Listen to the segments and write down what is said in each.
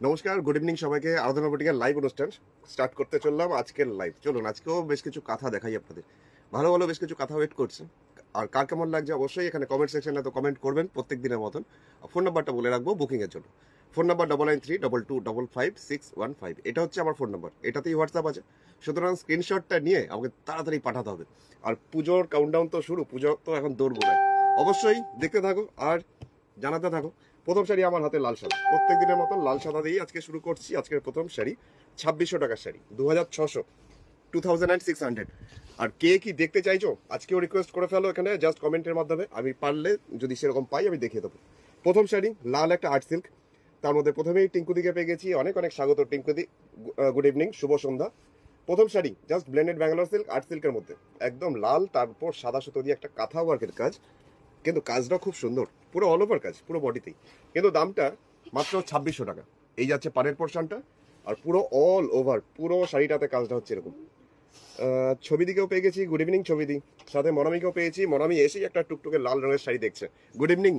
নমস্কার, good evening সবাইকে। আরাধনা বুটিকের লাইভ অনুষ্ঠান স্টার্ট করতে চললাম আজকের লাইভ। চলুন, আজকেও বেশ কিছু কথা দেখাই আপনাদের। ভালো ভালো বেশ কিছু কথা ওয়েট করছে। আর কার কেমন লাগছে অবশ্যই এখানে কমেন্ট সেকশনে তো কমেন্ট করবেন প্রত্যেক দিনের মতন। ফোন নাম্বারটা বলে রাখবো বুকিংয়ের জন্য। Phone number 9932255615। এটা হচ্ছে আমার ফোন নাম্বার, এটাতেই হোয়াটসঅ্যাপ আছে। সুতরাং স্ক্রিনশটটা নিয়ে আমাকে তাড়াতাড়ি পাঠাতে হবে। আর পুজোর কাউন্টডাউন তো শুরু, পুজো তো এখন দৌড় গোড়ায়। অবশ্যই দেখতে থাকো আর জানাতে থাকো। প্রথম শাড়ি আমার হাতে লাল সাদা, প্রত্যেক দিনের মতো লাল সাদা দিয়েই আজকে শুরু করছি। আজকের প্রথম শাড়ি 2600 টাকার শাড়ি, 2600, 2600। আর কে কি দেখতে চাইছো আজকেও রিকোয়েস্ট করে ফেলো এখানে জাস্ট কমেন্টের মাধ্যমে। আমি পারলে যদি সেরকম পাই আমি দেখিয়ে দেবো। প্রথম শাড়ি লাল একটা আর্ট সিল্ক, তার মধ্যে প্রথমেই টিঙ্কুদিকে পেয়ে গেছি। অনেক অনেক স্বাগত টিঙ্কুদি, গুড ইভিনিং, শুভ সন্ধ্যা। প্রথম sari just blended Bangalore silk art সিল্কের মধ্যে একদম লাল, তারপর সাদা সুতো দিয়ে একটা কাঁথা ওয়ার্কের কাজ, কিন্তু কাজটা খুব সুন্দর, পুরো অল ওভার কাজ, পুরো বডিতেই। কিন্তু দামটা মাত্র 2600 টাকা। এই যাচ্ছে পাড়ের পোর্শনটা, আর পুরো অল ওভার পুরো শাড়িটাতে কাজটা হচ্ছে এরকম। ছবি দিকেও পেয়ে গেছি, গুড ইভিনিং ছবি দি। সাথে মনামিকেও পেয়েছি, মনামি এসেই একটা টুকটুকে লাল রঙের শাড়ি দেখছে, গুড ইভিনিং।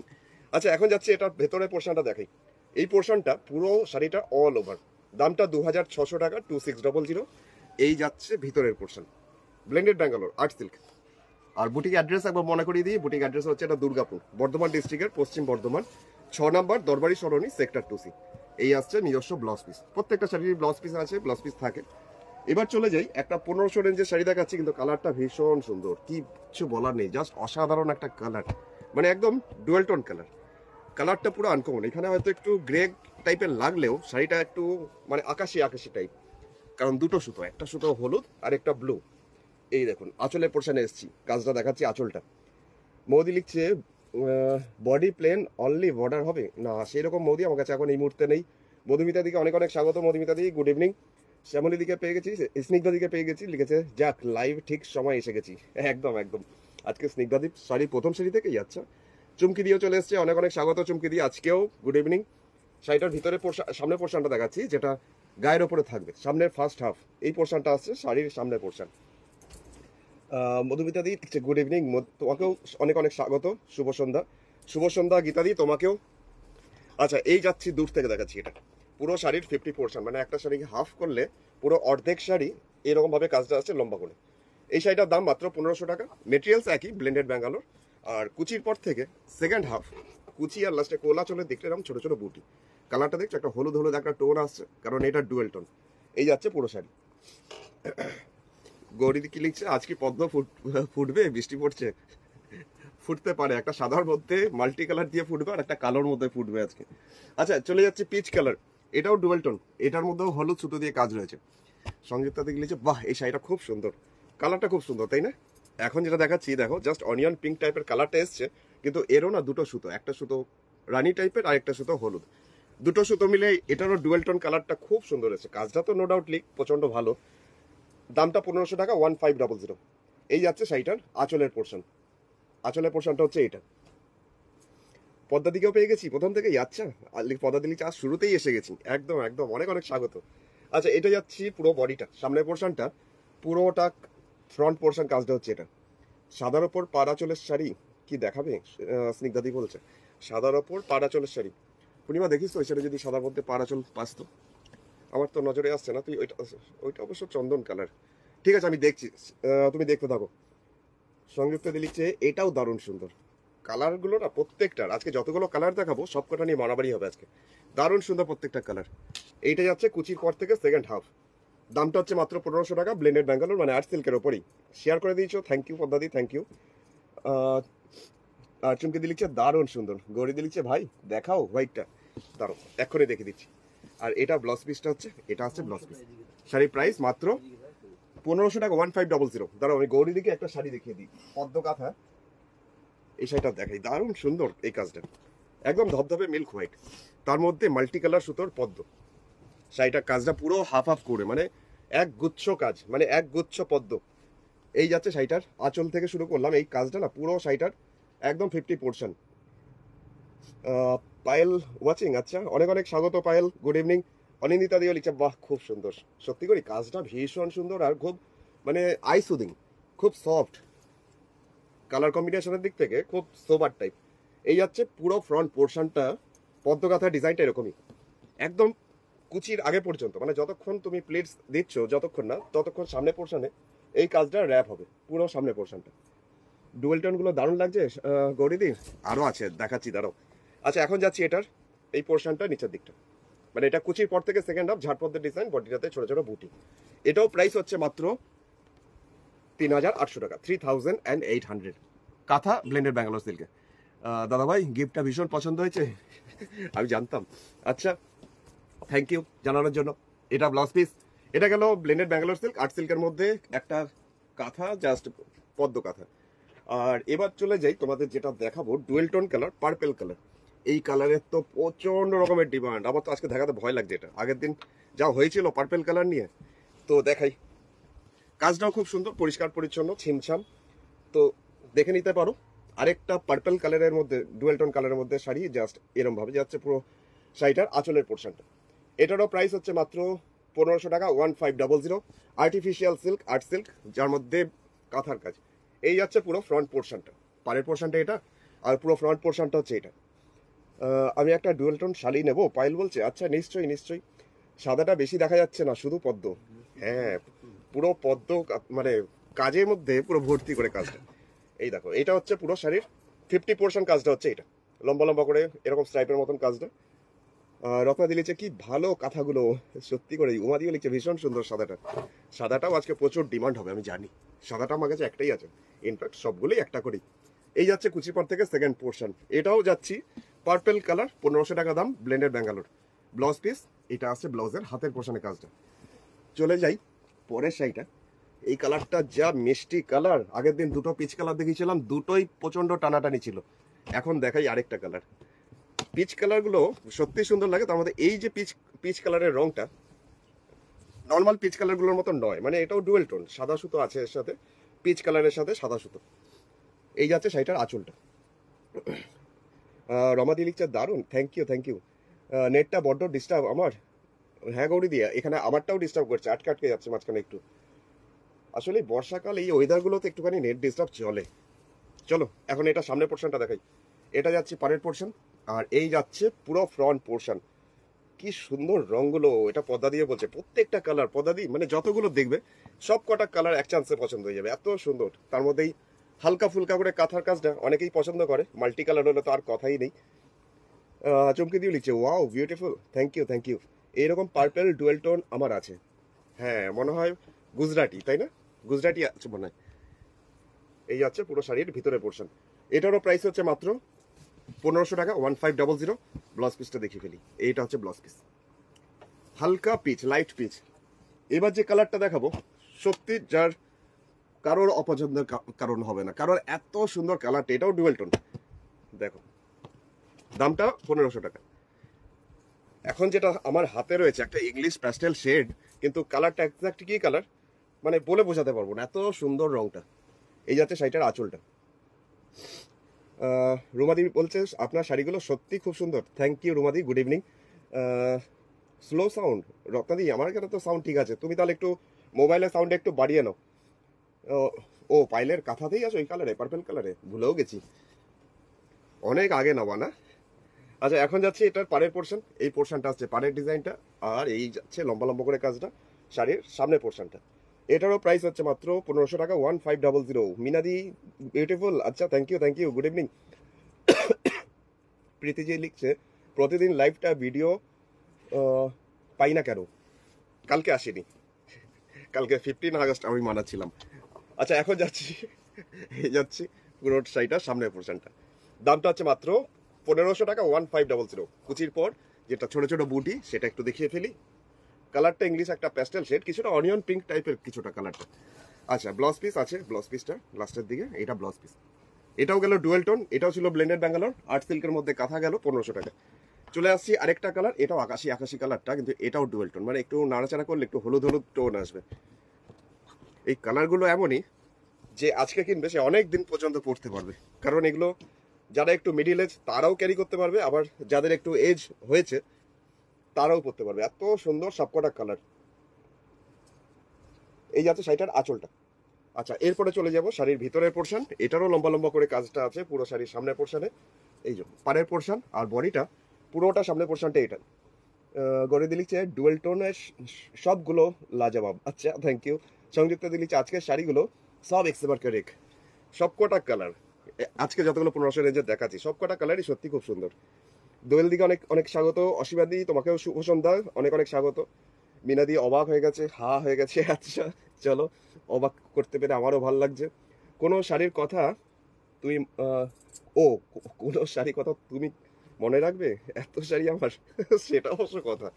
আচ্ছা, এখন যাচ্ছে এটার ভেতরের পোর্শনটা দেখাই। এই পোর্শনটা পুরো শাড়িটা অল ওভার, দামটা 2600 টাকা, 2600। এই যাচ্ছে ভিতরের portion, blended Bangalore art silk. আর বুটিক অ্যাড্রেস একবার মনে করিয়ে দিই। বুটিক অ্যাড্রেস হচ্ছে এটা দুর্গাপুর, বর্ধমান ডিস্ট্রিক্টের পশ্চিম বর্ধমান, 6 নম্বর দরবারি সরণি, সেক্টর 2C। এই আসছে নিজস্ব ব্লাউজ পিস, প্রত্যেকটা শাড়ির ব্লাউজ পিস আছে, ব্লাউজ পিস থাকে। এবার চলে যাই, একটা 1500 রেঞ্জের শাড়ি দেখাচ্ছি, কিন্তু কালারটা ভীষণ সুন্দর, কিছু বলার নেই, জাস্ট অসাধারণ একটা কালার, মানে একদম ডুয়েল টোন কালার। কালারটা পুরো আনকমন। এখানে হয়তো একটু গ্রে টাইপের লাগলেও শাড়িটা একটু মানে আকাশি আকাশি টাইপ, কারণ দুটো সুতো, একটা সুতো হলুদ আর একটা ব্লু। এই দেখুন আঁচলের পোর্শনে এসেছি, কাজটা দেখাচ্ছি আঁচলটা। মোদি লিখছে বডি প্লেন অনলি বর্ডার হবে না, সেই রকম মোদি আমার কাছে এখন এই মুহূর্তে নেই। মধুমিতা দিকে অনেক অনেক স্বাগত। মধুমিতা দি গুড ইভিনিং। শ্যামলী দিকে পেয়ে গেছি, স্নিগ্ধা দিকে পেয়ে গেছি, লিখেছে যাক লাইভ ঠিক সময় এসে গেছি। একদম একদম, আজকে স্নিগ্ধাদীপ শাড়ি প্রথম শাড়ি থেকেই। আচ্ছা, চুমকি দিয়েও চলে এসছে, অনেক অনেক স্বাগত চুমকি দিয়ে, আজকেও গুড ইভিনিং। শাড়িটার ভিতরে সামনের পোর্শনটা দেখাচ্ছি, যেটা গায়ের ওপরে থাকবে, সামনের ফার্স্ট হাফ এই পোর্শনটা আসছে শাড়ির সামনের পোর্শন। মধুমিতা দি গুড ইভিনিং, তোমাকেও অনেক অনেক স্বাগত, শুভ সন্ধ্যা। শুভ সন্ধ্যা গীতা দি, তোমাকেও। আচ্ছা, এই যাচ্ছি দূর থেকে দেখাচ্ছি। এটা পুরো শাড়ির 50%, মানে একটা শাড়িকে হাফ করলে পুরো অর্ধেক শাড়ি এরকম ভাবে কাজটা আসছে লম্বা করে। এই শাড়িটার দাম মাত্র 1500 টাকা। মেটেরিয়ালস একই, ব্লেন্ডেড ব্যাঙ্গালোর। আর কুচির পর থেকে সেকেন্ড হাফ কুচি, আর লাস্টে কোলা চলে দেখলে এরকম ছোট ছোট বুটি। কালারটা দেখছো, একটা হলুদ হলুদ একটা টোন আসছে, কারণ এটা ডুয়েল টোন। এই যাচ্ছে পুরো শাড়ি। গৌরী কি লিখছে, আজ কি পদ্ম ফুটবে, বৃষ্টি পড়ছে? ফুটতে পারে, একটা সাদার মধ্যে মাল্টি কালার দিয়ে ফুটবে, আর একটা কালোর মধ্যে ফুটবে আজকে। আচ্ছা, চলে যাচ্ছে পিচ কালার, এটাও ডুয়েল টোন, এটার মধ্যেও হলুদ সুতো দিয়ে কাজ রয়েছে। সংযুক্তা দেখে লিখছে বাহ এই শাড়িটা খুব সুন্দর, কালারটা খুব সুন্দর, তাই না? এখন যেটা দেখাচ্ছি দেখো, জাস্ট অনিয়ন পিঙ্ক টাইপের কালারটা এসছে, কিন্তু এরও না দুটো সুতো, একটা সুতো রানী টাইপের আর একটা সুতো হলুদ, দুটো সুতো মিলে এটারও ডুয়েল টোন কালারটা খুব সুন্দর এসেছে। কাজটা তো নো ডাউটলি প্রচন্ড ভালো। দামটা 1500 টাকা, 1500। এই যাচ্ছে শাড়িটার আঁচলের পোর্শন, আঁচলের পোর্শনটা হচ্ছে এটা। পদ্মা দিকেও পেয়ে গেছি প্রথম থেকেই। আচ্ছা, পদ্মা দিলি চাষ শুরুতেই এসে গেছি, একদম একদম, অনেক অনেক স্বাগত। আচ্ছা, এটা যাচ্ছি পুরো বডিটা, সামনের পোর্শনটা পুরোটা ফ্রন্ট পোর্শন কাজটা হচ্ছে এটা। সাদার ওপর পাড়া চলের শাড়ি কি দেখাবে? স্নিগ্ধাদি বলছে সাদার ওপর পাড়া চলের শাড়ি। পূর্ণিমা দেখিস তো ওই শাড়ি যদি সাদার মধ্যে পাড়া চল পাস তো, আমার তো নজরে আসছে না। তুই ওইটা, ওইটা অবশ্য চন্দন কালার। ঠিক আছে, আমি দেখছি, তুমি দেখতে থাকো। সংযুক্ত লিখছে এটাও দারুণ সুন্দর। কালারগুলো না প্রত্যেকটার, আজকে যতগুলো কালার দেখাবো সবকটা নিয়ে মারামারি হবে আজকে, দারুণ সুন্দর প্রত্যেকটা কালার। এইটা যাচ্ছে কুচির পর থেকে সেকেন্ড হাফ, দামটা হচ্ছে মাত্র 1500 টাকা, ব্লেন্ডেড ব্যাঙ্গালোর মানে আর্ট সিল্কের ওপরই। শেয়ার করে দিয়েছো, থ্যাংক ইউ পদ্মাদি, থ্যাংক ইউ। আর চুমকি দি লিখছে দারুণ সুন্দর। গৌরী দি লিখছে ভাই দেখাও হোয়াইটটা, দারুণ, এক্ষুনি দেখে দিচ্ছি। আর এটা ব্লাউজ পিসটা হচ্ছে, এটা হচ্ছে ব্লাউজ পিস। শাড়ির প্রাইস মাত্র 1500 টাকা, 1500। দাঁড়াও আমি গৌরী দিকে একটা শাড়ি দেখিয়ে দিই, পদ্ম কাঁথা। এই শাড়িটা দেখাই, দারুণ সুন্দর এই কাজটা, একদম ধবধবে মিল্ক হোয়াইট, তার মধ্যে মাল্টি কালার সুতোর পদ্ম। শাড়িটার কাজটা পুরো হাফ হাফ করে, মানে এক গুচ্ছ কাজ, মানে এক গুচ্ছ পদ্ম। এই যাচ্ছে শাড়িটার আঁচল থেকে শুরু করলাম, এই কাজটা না পুরো শাড়িটার একদম 50%। পায়েল ওয়াচিং, আচ্ছা অনেক অনেক স্বাগত পায়েল, গুড ইভিনিং। অনিন্দিতা দিও লিখছে বাহ খুব সুন্দর, সত্যি করি কাজটা ভীষণ সুন্দর, আর খুব মানে আই সুদিং, খুব সফট, কালার কম্বিনেশনের দিক থেকে খুব সোবার টাইপ। এই যাচ্ছে পুরো ফ্রন্ট পোর্শনটা, পদ্মগাথা ডিজাইনটা এরকমই, একদম কুচির আগে পর্যন্ত, মানে যতক্ষণ তুমি প্লেটস দিচ্ছ যতক্ষণ না, ততক্ষণ সামনে পোর্শনে এই কাজটা র্যাপ হবে, পুরো সামনে পোর্শনটা। ডুয়েল টোনগুলো দারুণ লাগছে গৌরীদি, আরও আছে দেখাচ্ছি দাঁড়াও। আচ্ছা এখন যাচ্ছি এটার এই পোর্শনটা নিচের দিকটা, মানে এটা কুচির পর থেকে সেকেন্ড হাফ ঝাড়পদ্মের ডিজাইন, বডিটাতে ছোট ছোট বুটি। এটাও প্রাইস হচ্ছে মাত্র 3800 টাকা, 3800। কাঁথা ব্লেন্ডেড ব্যাঙ্গালোর সিল্কে। দাদা ভাই গিফটটা ভীষণ পছন্দ হয়েছে, আমি জানতাম। আচ্ছা থ্যাংক ইউ জানানোর জন্য। এটা ব্লাউজ পিস, এটা গেল ব্লেন্ডেড ব্যাঙ্গালোর সিল্ক, আর্ট সিল্কের মধ্যে একটা কাঁথা, জাস্ট পদ্ম কাঁথা। আর এবার চলে যাই তোমাদের যেটা দেখাবো, dual tone colour, purple colour. এই কালারের তো প্রচন্ড রকমের ডিমান্ড, আমার তো আজকে দেখাতে ভয় লাগছে। এটা আগের দিন যা হয়েছিল পার্পেল কালার নিয়ে, তো দেখাই। কাজটাও খুব সুন্দর, পরিষ্কার পরিচ্ছন্ন, ছিমছাম, তো দেখে নিতে পারো। আরেকটা পার্পেল কালারের মধ্যে, ডুয়েল টোন কালারের মধ্যে শাড়ি, জাস্ট এরম ভাবে যাচ্ছে পুরো শাড়িটার আঁচলের পোর্শনটা। এটারও প্রাইস হচ্ছে মাত্র 1500 টাকা, 1500। আর্টিফিশিয়াল সিল্ক, আর্ট সিল্ক, যার মধ্যে কাঁথার কাজ। এই যাচ্ছে পুরো ফ্রন্ট পোর্শনটা, পাড়ের পোর্শনটা এটা, আর পুরো ফ্রন্ট পোর্শনটা হচ্ছে এটা। আমি একটা ডুয়েল টোন শাড়ি নেবো, পায়েল বলছে। আচ্ছা নিশ্চয়ই নিশ্চয়ই। সাদাটা বেশি দেখা যাচ্ছে না, শুধু পদ্ম। হ্যাঁ পুরো পদ্ম, মানে কাজের মধ্যে পুরো ভর্তি করে কাজটা। এই দেখো, এটা হচ্ছে পুরো শাড়ির 50% কাজটা হচ্ছে এটা, লম্বা লম্বা করে এরকম স্ট্রাইপের মতন কাজটা। রত্নাদি লিখছে কি ভালো কথাগুলো, সত্যি করে। উমাদিও লিখছে ভীষণ সুন্দর সাদাটা। সাদাটাও আজকে প্রচুর ডিমান্ড হবে আমি জানি, সাদাটা আমার কাছে একটাই আছে, ইনফ্যাক্ট সবগুলোই একটা করেই। এই যাচ্ছে কুচিপাড় থেকে সেকেন্ড পোর্শন, এটাও যাচ্ছি পার্পেল কালার, 1500 টাকা দাম, ব্লেন্ডেড ব্যাঙ্গালোর। ব্লাউজ পিস, এটা আছে ব্লাউজের হাতের পোর্শনের কাজটা। চলে যাই পরের শাড়িটা। এই কালারটা যা মিষ্টি কালার, আগের দিন দুটো পিচ কালার দেখিয়েছিলাম, দুটোই প্রচন্ড টানাটানি ছিল। এখন দেখাই আরেকটা কালার। পিচ কালারগুলো সত্যি সুন্দর লাগে, তার মধ্যে এই যে পিচ কালারের রংটা নর্মাল পিচ কালারগুলোর মতো নয়, মানে এটাও ডুয়েল টোন, সাদা সুতো আছে এর সাথে, পিচ কালারের সাথে সাদা সুতো। এই যাচ্ছে শাড়িটার আঁচলটা। রমাদি লিখছে দারুণ, থ্যাংক ইউ থ্যাংক ইউ। নেটটা বড্ড ডিস্টার্ব আমার। হ্যাঁ গৌরী দিয়া, এখানে আমারটাও ডিস্টার্ব করছে, আটকে আটকে যাচ্ছে মাঝখানে একটু। আসলে বর্ষাকাল এই ওয়েদারগুলোতে একটুখানি নেট ডিস্টার্ব চলে। চলো এখন এটা সামনের পোর্শনটা দেখাই। এটা যাচ্ছে পাড়ের পোর্শন, আর এই যাচ্ছে পুরো ফ্রন্ট পোর্শন। কি সুন্দর রংগুলো, এটা পদ্মা দিয়ে বলছে, প্রত্যেকটা কালার পদ্মা দিয়ে, মানে যতগুলো দেখবে সব কটা কালার এক চান্সে পছন্দ হয়ে যাবে, এত সুন্দর। তার মধ্যেই হালকা ফুলকা করে কাঁথার কাজটা অনেকেই পছন্দ করে, মাল্টি কালার হলে তো আর কথাই নেই। চমকে দিয়ে লিখছে wow beautiful, thank you thank you. এইরকম পার্পেল ডুয়েল টোন আমার আছে, হ্যাঁ মনে হয় গুজরাটি, তাই না? গুজরাটি আছে মনে হয়। এই যাচ্ছে পুরো শাড়ির ভিতরে পোর্শন। এটারও প্রাইস হচ্ছে মাত্র 1500 টাকা, 1500। ব্লাউজ পিসটা দেখিয়ে ফেলি, এইটা হচ্ছে ব্লাউজ পিস, হালকা পিচ, লাইট পিচ। এবার যে কালারটা দেখাবো, সত্যি যার কারোর অপছন্দের কারণ হবে না, কারণ এত সুন্দর কালারটা। এটাও ডুয়েল টোন, দেখো দামটা 1500 টাকা। এখন যেটা আমার হাতে রয়েছে একটা ইংলিশ প্যাস্টেল শেড, কিন্তু কালারটা এক্সাক্ট কি কালার মানে বলে বোঝাতে পারবো না, এত সুন্দর রংটা। এই যাচ্ছে শাড়িটার আঁচলটা। রুমাদি বলছে আপনার শাড়িগুলো সত্যি খুব সুন্দর, থ্যাংক ইউ রুমাদি, গুড ইভিনিং। স্লো সাউন্ড, রত্নাদি আমার এখানে তো সাউন্ড ঠিক আছে, তুমি তাহলে একটু মোবাইলের সাউন্ড একটু বাড়িয়ে নাও। ও পাইলের কাঁথাতেই আছে ওই কালারে, পার্পেল কালারে, ভুলেও গেছি, অনেক আগে নেওয়া না। আচ্ছা এখন যাচ্ছে এটার পাড়ের পোর্শন, এই পোর্শনটা আছে পাড়ের ডিজাইনটা, আর এই যাচ্ছে লম্বা লম্বা করে কাজটা শাড়ির সামনের পোর্শনটা। এটারও প্রাইস হচ্ছে মাত্র 1500 টাকা, 1500। মিনাদি বিউটিফুল, আচ্ছা থ্যাংক ইউ গুড ইভিনিং। প্রীতিজি লিখছে প্রতিদিন লাইভটা ভিডিও পাই না কেন, কালকে আসেনি, কালকে 15 আগস্ট আমি মানাচ্ছিলাম। আচ্ছা এখন যাচ্ছি, এই যাচ্ছি পুরো শাড়িটা সামনের পোর্শনটা, দামটা হচ্ছে মাত্র 1500 টাকা, 1500। কুচির পর যেটা ছোট ছোট বুটি সেটা একটু দেখিয়ে ফেলি। কালারটা ইংলিশ একটা প্যাস্টেল শেড, কিছুটা অনিয়ন পিঙ্ক টাইপের কিছুটা কালারটা। আচ্ছা ব্লাউজ পিস আছে, ব্লাউজ পিসটা লাস্টের দিকে, এটা ব্লাউজ পিস। এটাও গেল ডুয়েল টোন, এটাও ছিল ব্লেন্ডেড ব্যাঙ্গালোর, আর্ট সিল্কের মধ্যে কাঁথা গেল 1500 টাকা। চলে আসছি আরেকটা কালার, এটাও আকাশি কালারটা, কিন্তু এটাও ডুয়েল টোন, মানে একটু নাড়াচাড়া করলে একটু হলুদ হলুদ টোন আসবে। এই কালারগুলো এমনই যে আজকে কিনবে সে অনেক দিন পর্যন্ত পড়তে পারবে, কারণ এগুলো যারা একটু মিডিল এজ তারাও ক্যারি করতে পারবে, আবার যাদের একটু এজ হয়েছে তারাও পড়তে পারবে, এত সুন্দর সবকটা কালার। এই যাচ্ছে শাড়িটার আঁচলটা। আচ্ছা এরপরে চলে যাব শাড়ির ভিতরের পোর্শন, এটারও লম্বা লম্বা করে কাজটা আছে পুরো শাড়ির সামনের পোর্শনে। এই যে পাড়ের পোর্শন আর বডিটা পুরোটা সামনের পোর্শনটা এটা। গৌরী লিখছে ডুয়েল টোনের সবগুলো লাজবাব। আচ্ছা, থ্যাংক ইউ। সংযুক্তা লিখছে আজকের শাড়িগুলো সব এক্সেবারকারিক, সবকটা কালার আজকে যতগুলো 1500 রেঞ্জের দেখাচ্ছি সবকটা কালারই সত্যি খুব সুন্দর। দোয়েল দিকে অনেক অনেক স্বাগত। অসীমাদি তোমাকেও শুভ সন্ধ্যা, অনেক অনেক স্বাগত। মিনাদি অবাক হয়ে গেছে, হা হয়ে গেছে। আচ্ছা চলো, অবাক করতে পেরে আমারও ভালো লাগছে। কোনো শাড়ির কথা তুই ও কোনো শাড়ির কথা তুমি মনে রাখবে? এত শাড়ি আমার সেটা অবশ্য কথা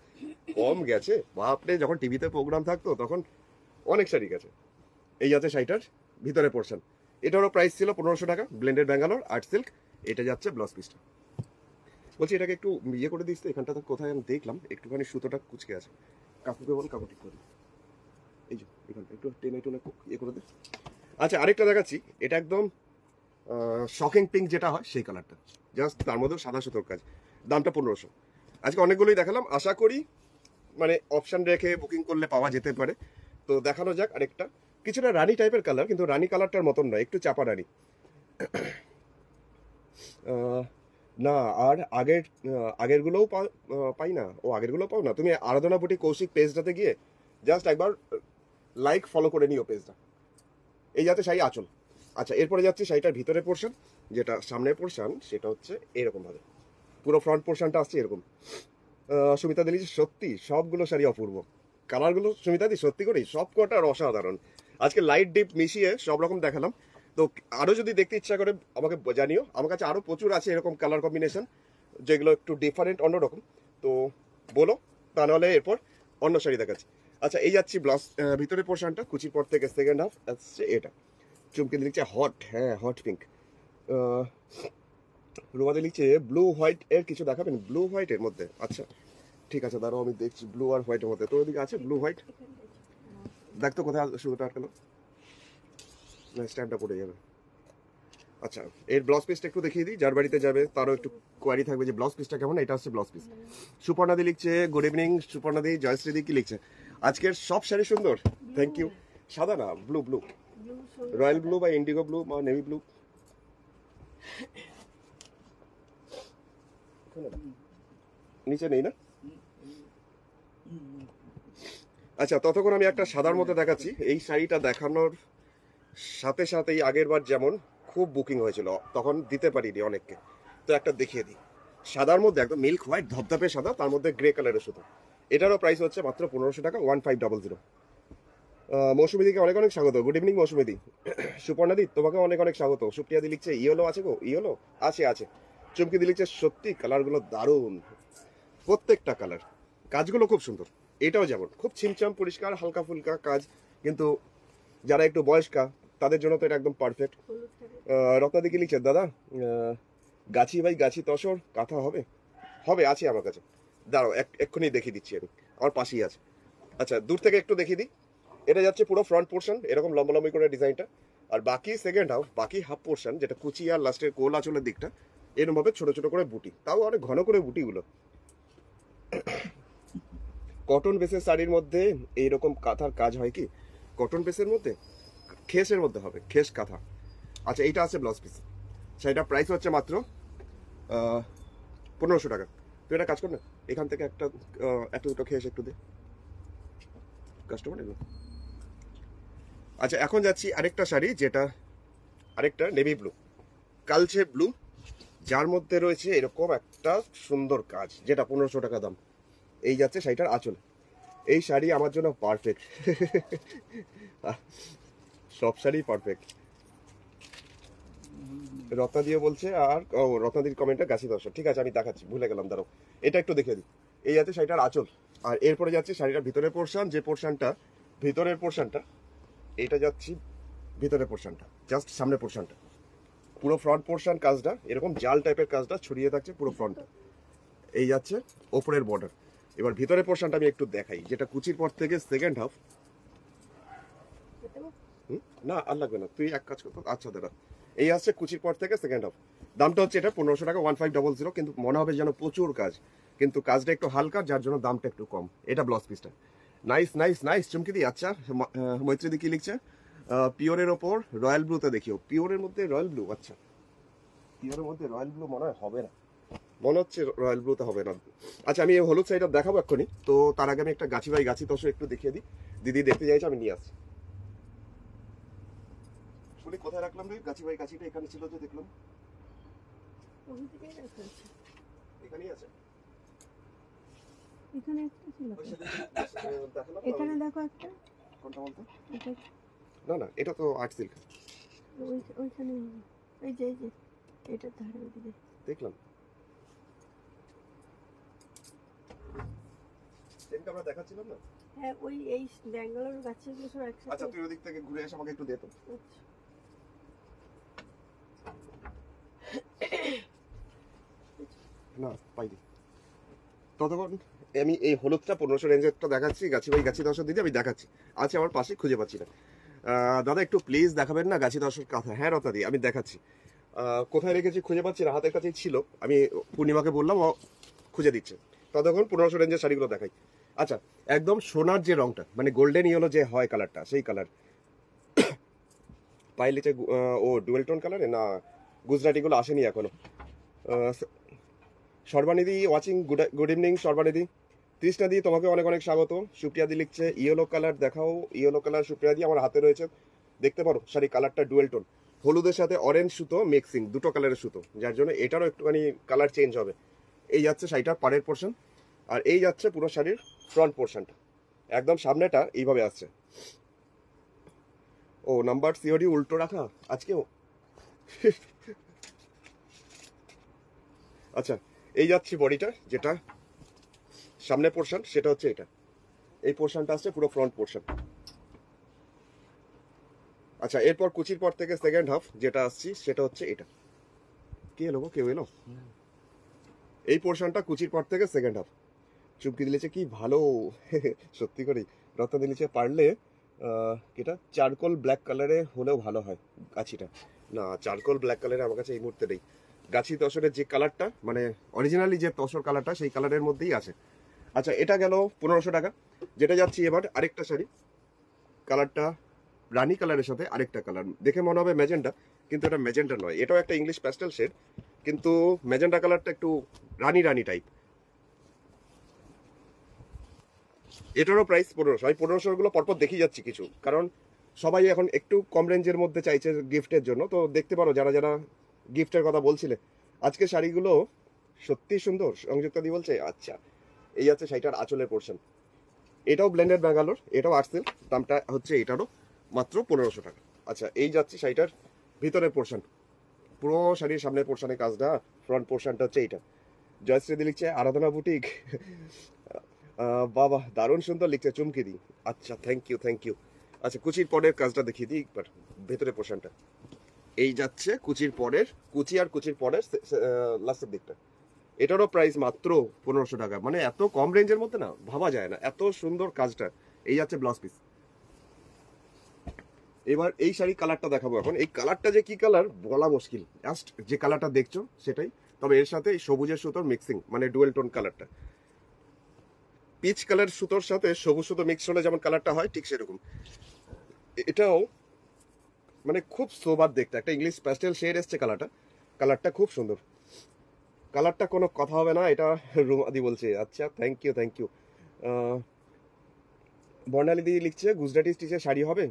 কম গেছে বাপরে, যখন টিভিতে প্রোগ্রাম থাকতো তখন অনেক শাড়ি গেছে। এই আছে শাড়িটার ভিতরে পোর্শন, এটারও প্রাইস ছিল 1500 টাকা, ব্লেন্ডেড ব্যাঙ্গালোর আর্ট সিল্ক। এটা যাচ্ছে ব্লাউজ পিসটা। বলছি এটাকে একটু ইয়ে করে দিস তো, এখানটা তো কোথায় আমি দেখলাম একটুখানি সুতোটা কুচকে আছে, কাকুকে বল কাকু ঠিক করে। এই যে এখানটা একটু টেনে টুনে ইয়ে করে দে। আচ্ছা আরেকটা দেখাচ্ছি, এটা একদম শকিং পিঙ্ক যেটা হয় সেই কালারটা, জাস্ট তার মধ্যেও সাদা সুতোর কাজ। দামটা 1500। আজকে অনেকগুলোই দেখালাম, আশা করি মানে অপশন রেখে বুকিং করলে পাওয়া যেতে পারে। তো দেখানো যাক আরেকটা, কিছুটা রানী টাইপের কালার, কিন্তু রানী কালারটার মতন নয়, একটু চাপা রানী। না আর আগেরগুলোও পাই না। ও আগেরগুলো পাও না তুমি? আরাধনা বুটি কৌশিক পেজটাতে গিয়ে জাস্ট একবার লাইক ফলো করে নিও পেজটা। এই যাচ্ছে শাড়ি আঁচল। আচ্ছা এরপরে যাচ্ছে শাড়িটার ভিতরের পোর্শন, যেটা সামনের পোর্শন সেটা হচ্ছে এরকম ভাবে, পুরো ফ্রন্ট পোর্শনটা আসছে এরকম। সুমিতা দিলি সত্যি সবগুলো শাড়ি অপূর্ব, কালারগুলো সুমিতা দি সত্যি করেই সব কটার অসাধারণ। আজকে লাইট ডিপ মিশিয়ে সব রকম দেখালাম। তো আরো যদি দেখতে ইচ্ছা করে আমাকে জানিও, আমার কাছে আরো প্রচুর আছে এরকম কালার কম্বিনেশন যেগুলো একটু ডিফারেন্ট অন্যরকম, তো বলো, তা নাহলে এরপর অন্য শাড়ি দেখাচ্ছি। আচ্ছা এই যাচ্ছি ব্লাউজ ভিতরের পোর্শনটা, কুচির পর থেকে সেকেন্ড হাফ আসছে এটা। চুমকি লিখছে হট, হ্যাঁ হট পিঙ্ক। রুমাদি লিখছে ব্লু হোয়াইট এর কিছু দেখাবেন? ব্লু হোয়াইট এর মধ্যে? আচ্ছা ঠিক আছে, দাঁড়াও আমি দেখছি ব্লু আর হোয়াইটের মধ্যে। তোর ওদিকে আছে ব্লু হোয়াইট? দেখ তো কোথায় শুরুটা আটকালো, না স্ট্যান্ডটা পড়ে যাবে। আচ্ছা এর ব্লাউজ পিসটা একটু দেখিয়ে দিই, যার বাড়িতে যাবে তারও একটু কোয়ারি থাকবে যে ব্লাউজ পিসটা কেমন। এটা হচ্ছে ব্লাউজ পিস। সুপর্ণাদি লিখছে গুড ইভিনিং। সুপর্ণাদি জয়শ্রীদি কি লিখছে? আজকের সব শাড়ি সুন্দর, থ্যাংক ইউ। সাদা না, ব্লু, ব্লু রয়্যাল ব্লু বা ইন্ডিগো ব্লু বা নেভি ব্লু। নিচে নেই না? আচ্ছা ততক্ষণ আমি একটা সাদার মধ্যে দেখাচ্ছি। এই শাড়িটা দেখানোর সাথে সাথেই আগের বার যেমন খুব বুকিং হয়েছিল, তখন দিতে পারিনি অনেককে, তো একটা দেখিয়ে দিই। সাদার মধ্যে একদম মিল্ক হোয়াইট ধপধপে সাদা, তার মধ্যে গ্রে কালারের সুতো। এটারও প্রাইস হচ্ছে মাত্র 1500 টাকা, 1500। মৌসুমীদিকে অনেক অনেক স্বাগত। Good evening মৌসুমীদি। সুপর্ণাদি তোমাকে অনেক অনেক স্বাগত। সুপ্রিয়াদি লিখছে ইয়েলো আছে গো, ইয়েলো আছে আছে। চুমকিদি লিখছে সত্যি কালারগুলো দারুণ, প্রত্যেকটা কালার, কাজগুলো খুব সুন্দর। এটাও যেমন খুব ছিমছাম পরিষ্কার হালকা ফুলকা কাজ, কিন্তু যারা একটু বয়স্কা তাদের জন্য তো এটা একদম পারফেক্ট। রত্নাদিকে লিখছে দাদা গাছি ভাই গাছি তসর কাঁথা হবে? হবে, আছে আমার কাছে, দাঁড়াও এক্ষুনি দেখিয়ে দিচ্ছি আমি, আমার পাশেই আছে। আচ্ছা দূর থেকে একটু দেখিয়ে দিই। এটা যাচ্ছে পুরো ফ্রন্ট পোর্শন এরকম লম্বা লম্বি করে ডিজাইনটা, আর বাকি সেকেন্ড হাফ, বাকি হাফ পোর্শন যেটা কুচি আর লাস্টের কোল আঁচলের দিকটা এরকম ভাবে ছোট ছোট করে বুটি, তাও অনেক ঘন করে বুটিগুলো। কটন বেসের শাড়ির মধ্যে এইরকম কাঁথার কাজ হয় কি? কটন বেসের মধ্যে খেসের মধ্যে হবে, খেস কাঁথা। আচ্ছা এইটা আছে ব্লাউজ পিস, সেটা প্রাইস হচ্ছে মাত্র 1500 টাকা। তুই একটা কাজ কর না, এখান থেকে একটা একটা দুটো খেস একটু দে, কাস্টমার এলো। আচ্ছা এখন যাচ্ছি আরেকটা শাড়ি, যেটা আরেকটা নেভি ব্লু, কালচে ব্লু, যার মধ্যে রয়েছে এরকম একটা সুন্দর কাজ, যেটা 1500 টাকা দাম। এই যাচ্ছে শাড়িটার আঁচল। এই শাড়ি আমার জন্য পারফেক্ট। সব শাড়ি পারফেক্ট। রত্না দিয়ে বলছে, আর রত্নাদির কমেন্টটা গাছি দর্শক, ঠিক আছে আমি দেখাচ্ছি, ভুলে গেলাম, দাঁড়াও এটা একটু দেখে দিই। এই যাচ্ছে শাড়িটার আঁচল, আর এরপরে যাচ্ছে শাড়িটার ভিতরের পোর্শন, যে পোর্শনটা ভিতরের পোর্শনটা, এইটা যাচ্ছি ভিতরের পোর্শনটা, জাস্ট সামনের পোর্শনটা, পুরো ফ্রন্ট পোর্শন কাজটা এরকম জাল টাইপের কাজটা ছড়িয়ে থাকছে পুরো ফ্রন্টটা। এই যাচ্ছে ওপরের বর্ডার। এবার ভিতরের পোর্শনটা আমি একটু দেখাই, যেটা কুচির পর থেকে সেকেন্ড হাফ। না আর লাগবে না, তুই এক কাজ করতো। আচ্ছা দাদা এই আসছে কুচির পর থেকে সেকেন্ড হাফ, দামটা হচ্ছে এটা 1500 টাকা, 1500, কিন্তু মনে হবে যেন প্রচুর কাজ, কিন্তু কাজটা একটু হালকা যার জন্য দামটা একটু কম। এটা ব্লাউজ পিসটা, নাইস নাইস নাইস চুমকি দি। আচ্ছা মৈত্রী কি লিখছে? পিওরের ওপর রয়্যাল ব্লুতে দেখিও, পিওরের মধ্যে রয়্যাল ব্লু। আচ্ছা পিওরের মধ্যে রয়্যাল ব্লু মনে হয় হবে না, মনে হচ্ছে রয়্যাল ব্লুতে হবে না। আচ্ছা আমি এই হলুদ শাড়িটা দেখাবো এক্ষুনি, তো তার আগে আমি একটা গাছি বাই গাছি তসর একটু দেখিয়ে দিই। দিদি দেখতে চাইছে, আমি নিয়ে আসছি। শুনি কোথায় রাখলাম রে গাছি বাই গাছিটা? এখানে ছিল যে দেখলাম, এখানেই আছে। এখানে একটা ছিল, দেখালাম এখানে দেখো একটা। কোনটা বলতো? এটা না না, এটা তো আর্ট সিল্ক। ওইখানে এই যে এটা ধারে ওইদিকে দেখলাম সেটা আমরা দেখাচ্ছিলাম না। হ্যাঁ, ওই এই ব্যাঙ্গালোর গাছগুলো সব একসাথে। আচ্ছা তুই ওদিক থেকে ঘুরে এসে আমাকে একটু দে তো। না পাইনি। ততক্ষণ আমি এই হলুদটা 1500 রেঞ্জেরটা দেখাচ্ছি, গাছি ভাই গাছি দর্শক দিদি আমি দেখাচ্ছি। আছে আমার পাশে, খুঁজে পাচ্ছি না। দাদা একটু প্লিজ দেখাবেন না গাছি দর্শক কথা? হ্যাঁ রতাদি আমি দেখাচ্ছি। কোথায় রেখেছি খুঁজে পাচ্ছি না, হাতের কাছেই ছিল, আমি পূর্ণিমাকে বললাম ও খুঁজে দিচ্ছে। ততক্ষণ 1500 রেঞ্জের শাড়িগুলো দেখাই। আচ্ছা একদম সোনার যে রংটা, মানে গোল্ডেন ইয়েলো যে হয় কালারটা, সেই কালার পাইলেছে। ও ডুয়েল টোন কালারে না, গুজরাটিগুলো আসেনি এখনো। সর্বানিধি ওয়াচিং, গুড ইভিনিং সর্বানিধি। তৃষ্ণাদি তোমাকে অনেক অনেক স্বাগত। সুপ্রিয়াদি লিখছে ইয়েলো কালার দেখাও, ইয়েলো কালার সুপ্রিয়াদি আমার হাতে রয়েছে, দেখতে পারো শাড়ি কালারটা ডুয়েল টোন, হলুদের সাথে অরেঞ্জ সুতো মিক্সিং, দুটো কালারের সুতো, যার জন্য এটারও একটুখানি কালার চেঞ্জ হবে। এই যাচ্ছে শাড়িটার পাড়ের পোর্শন, আর এই যাচ্ছে পুরো শাড়ির ফ্রন্ট পোর্শনটা। একদম সামনেটা এইভাবে আসছে। ও নাম্বার সিওডি উল্টো রাখা আজকেও। আচ্ছা এই যাচ্ছে বডিটা, যেটা সামনে পোর্শন সেটা হচ্ছে এটা, এই পোর্শনটা আসছে পুরো ফ্রন্ট পোর্শন। আচ্ছা এরপর কুচির পর থেকে সেকেন্ড হাফ যেটা আসছি সেটা হচ্ছে এটা। কে এলো গো, কেউ এলো? এই পোর্শনটা কুচির পর থেকে সেকেন্ড হাফ। চুমকি দিলেছে কি ভালো, সত্যি করেই রত্ন দিলেছে। পারলে এটা চারকোল ব্ল্যাক কালারে হলেও ভালো হয় গাছিটা। না চারকোল ব্ল্যাক কালারে আমার কাছে এই মুহূর্তে নেই। গাছি তসরের যে কালারটা, মানে অরিজিনালি যে তসর কালারটা, সেই কালারের মধ্যেই আছে। আচ্ছা এটা গেল 1500 টাকা। যেটা যাচ্ছি এবার আরেকটা শাড়ি, কালারটা রানী কালারের সাথে আরেকটা কালার, দেখে মনে হবে ম্যাজেন্ডা, কিন্তু এটা ম্যাজেন্ডা নয়, এটাও একটা ইংলিশ প্যাস্টেল শেড, কিন্তু ম্যাজেন্ডা কালারটা একটু রানী রানী টাইপ। এটারও প্রাইস 1500। আমি 1500 গুলো পরপর দেখিয়ে যাচ্ছি কিছু, কারণ সবাই এখন একটু কম রেঞ্জের মধ্যে চাইছে গিফটের জন্য, তো দেখতে পারো যারা যারা গিফটের কথা বলছিলে। আজকে শাড়িগুলো সত্যি সুন্দর। সংযুক্তা দি বলছে আচ্ছা এই আছে শাড়িটার আঁচলের পোর্শন, এটাও ব্লেন্ডেড ব্যাঙ্গালোর, এটাও আর্ট সিল্ক, দামটা হচ্ছে এটারও মাত্র 1500 টাকা। আচ্ছা এই যাচ্ছে শাড়িটার ভিতরের পোর্শন, পুরো শাড়ির সামনের পোর্শনের কাজটা, ফ্রন্ট পোর্শনটা হচ্ছে এইটা। জয়শ্রী লিখছে আরাধনা বুটিক, বাবা দারুণ সুন্দর লিখছে চুমকি দি। আচ্ছা থ্যাংক ইউ থ্যাংক ইউ। আচ্ছা কুচির পরের কাজটা দেখিয়ে দিই একবার, ভেতরের পোর্শনটা এই যাচ্ছে কুচির পরের, কুচি আর কুচির পরের লাস্টের দিকটা। এটারও প্রাইস মাত্র 1500 টাকা, মানে এত কম রেঞ্জের মধ্যে না ভাবা যায় না, এত সুন্দর কাজটা। এই যাচ্ছে ব্লাউজ পিস। এবার এই শাড়ি কালারটা দেখাবো এখন। এই কালারটা যে কি কালার বলা মুশকিল, জাস্ট যে কালারটা দেখছো সেটাই, তবে এর সাথে এই সবুজের সুতোর মিক্সিং, মানে ডুয়েল টোন কালারটা। পিচ কালার সুতোর সাথে সবুজ সুতো মিক্স হলে যেমন কালারটা হয় ঠিক সেরকম। এটাও মানে খুব সোবার দেখতে, একটা ইংলিশ প্যাস্টেল শেড এসছে কালারটা, কালারটা খুব সুন্দর, কালারটা কোনো কথা হবে না। এটা রুমাদি বলছে, আচ্ছা থ্যাংক ইউ থ্যাংক ইউ। বর্ণালী দিদি লিখছে গুজরাটি স্টিচের শাড়ি হবে,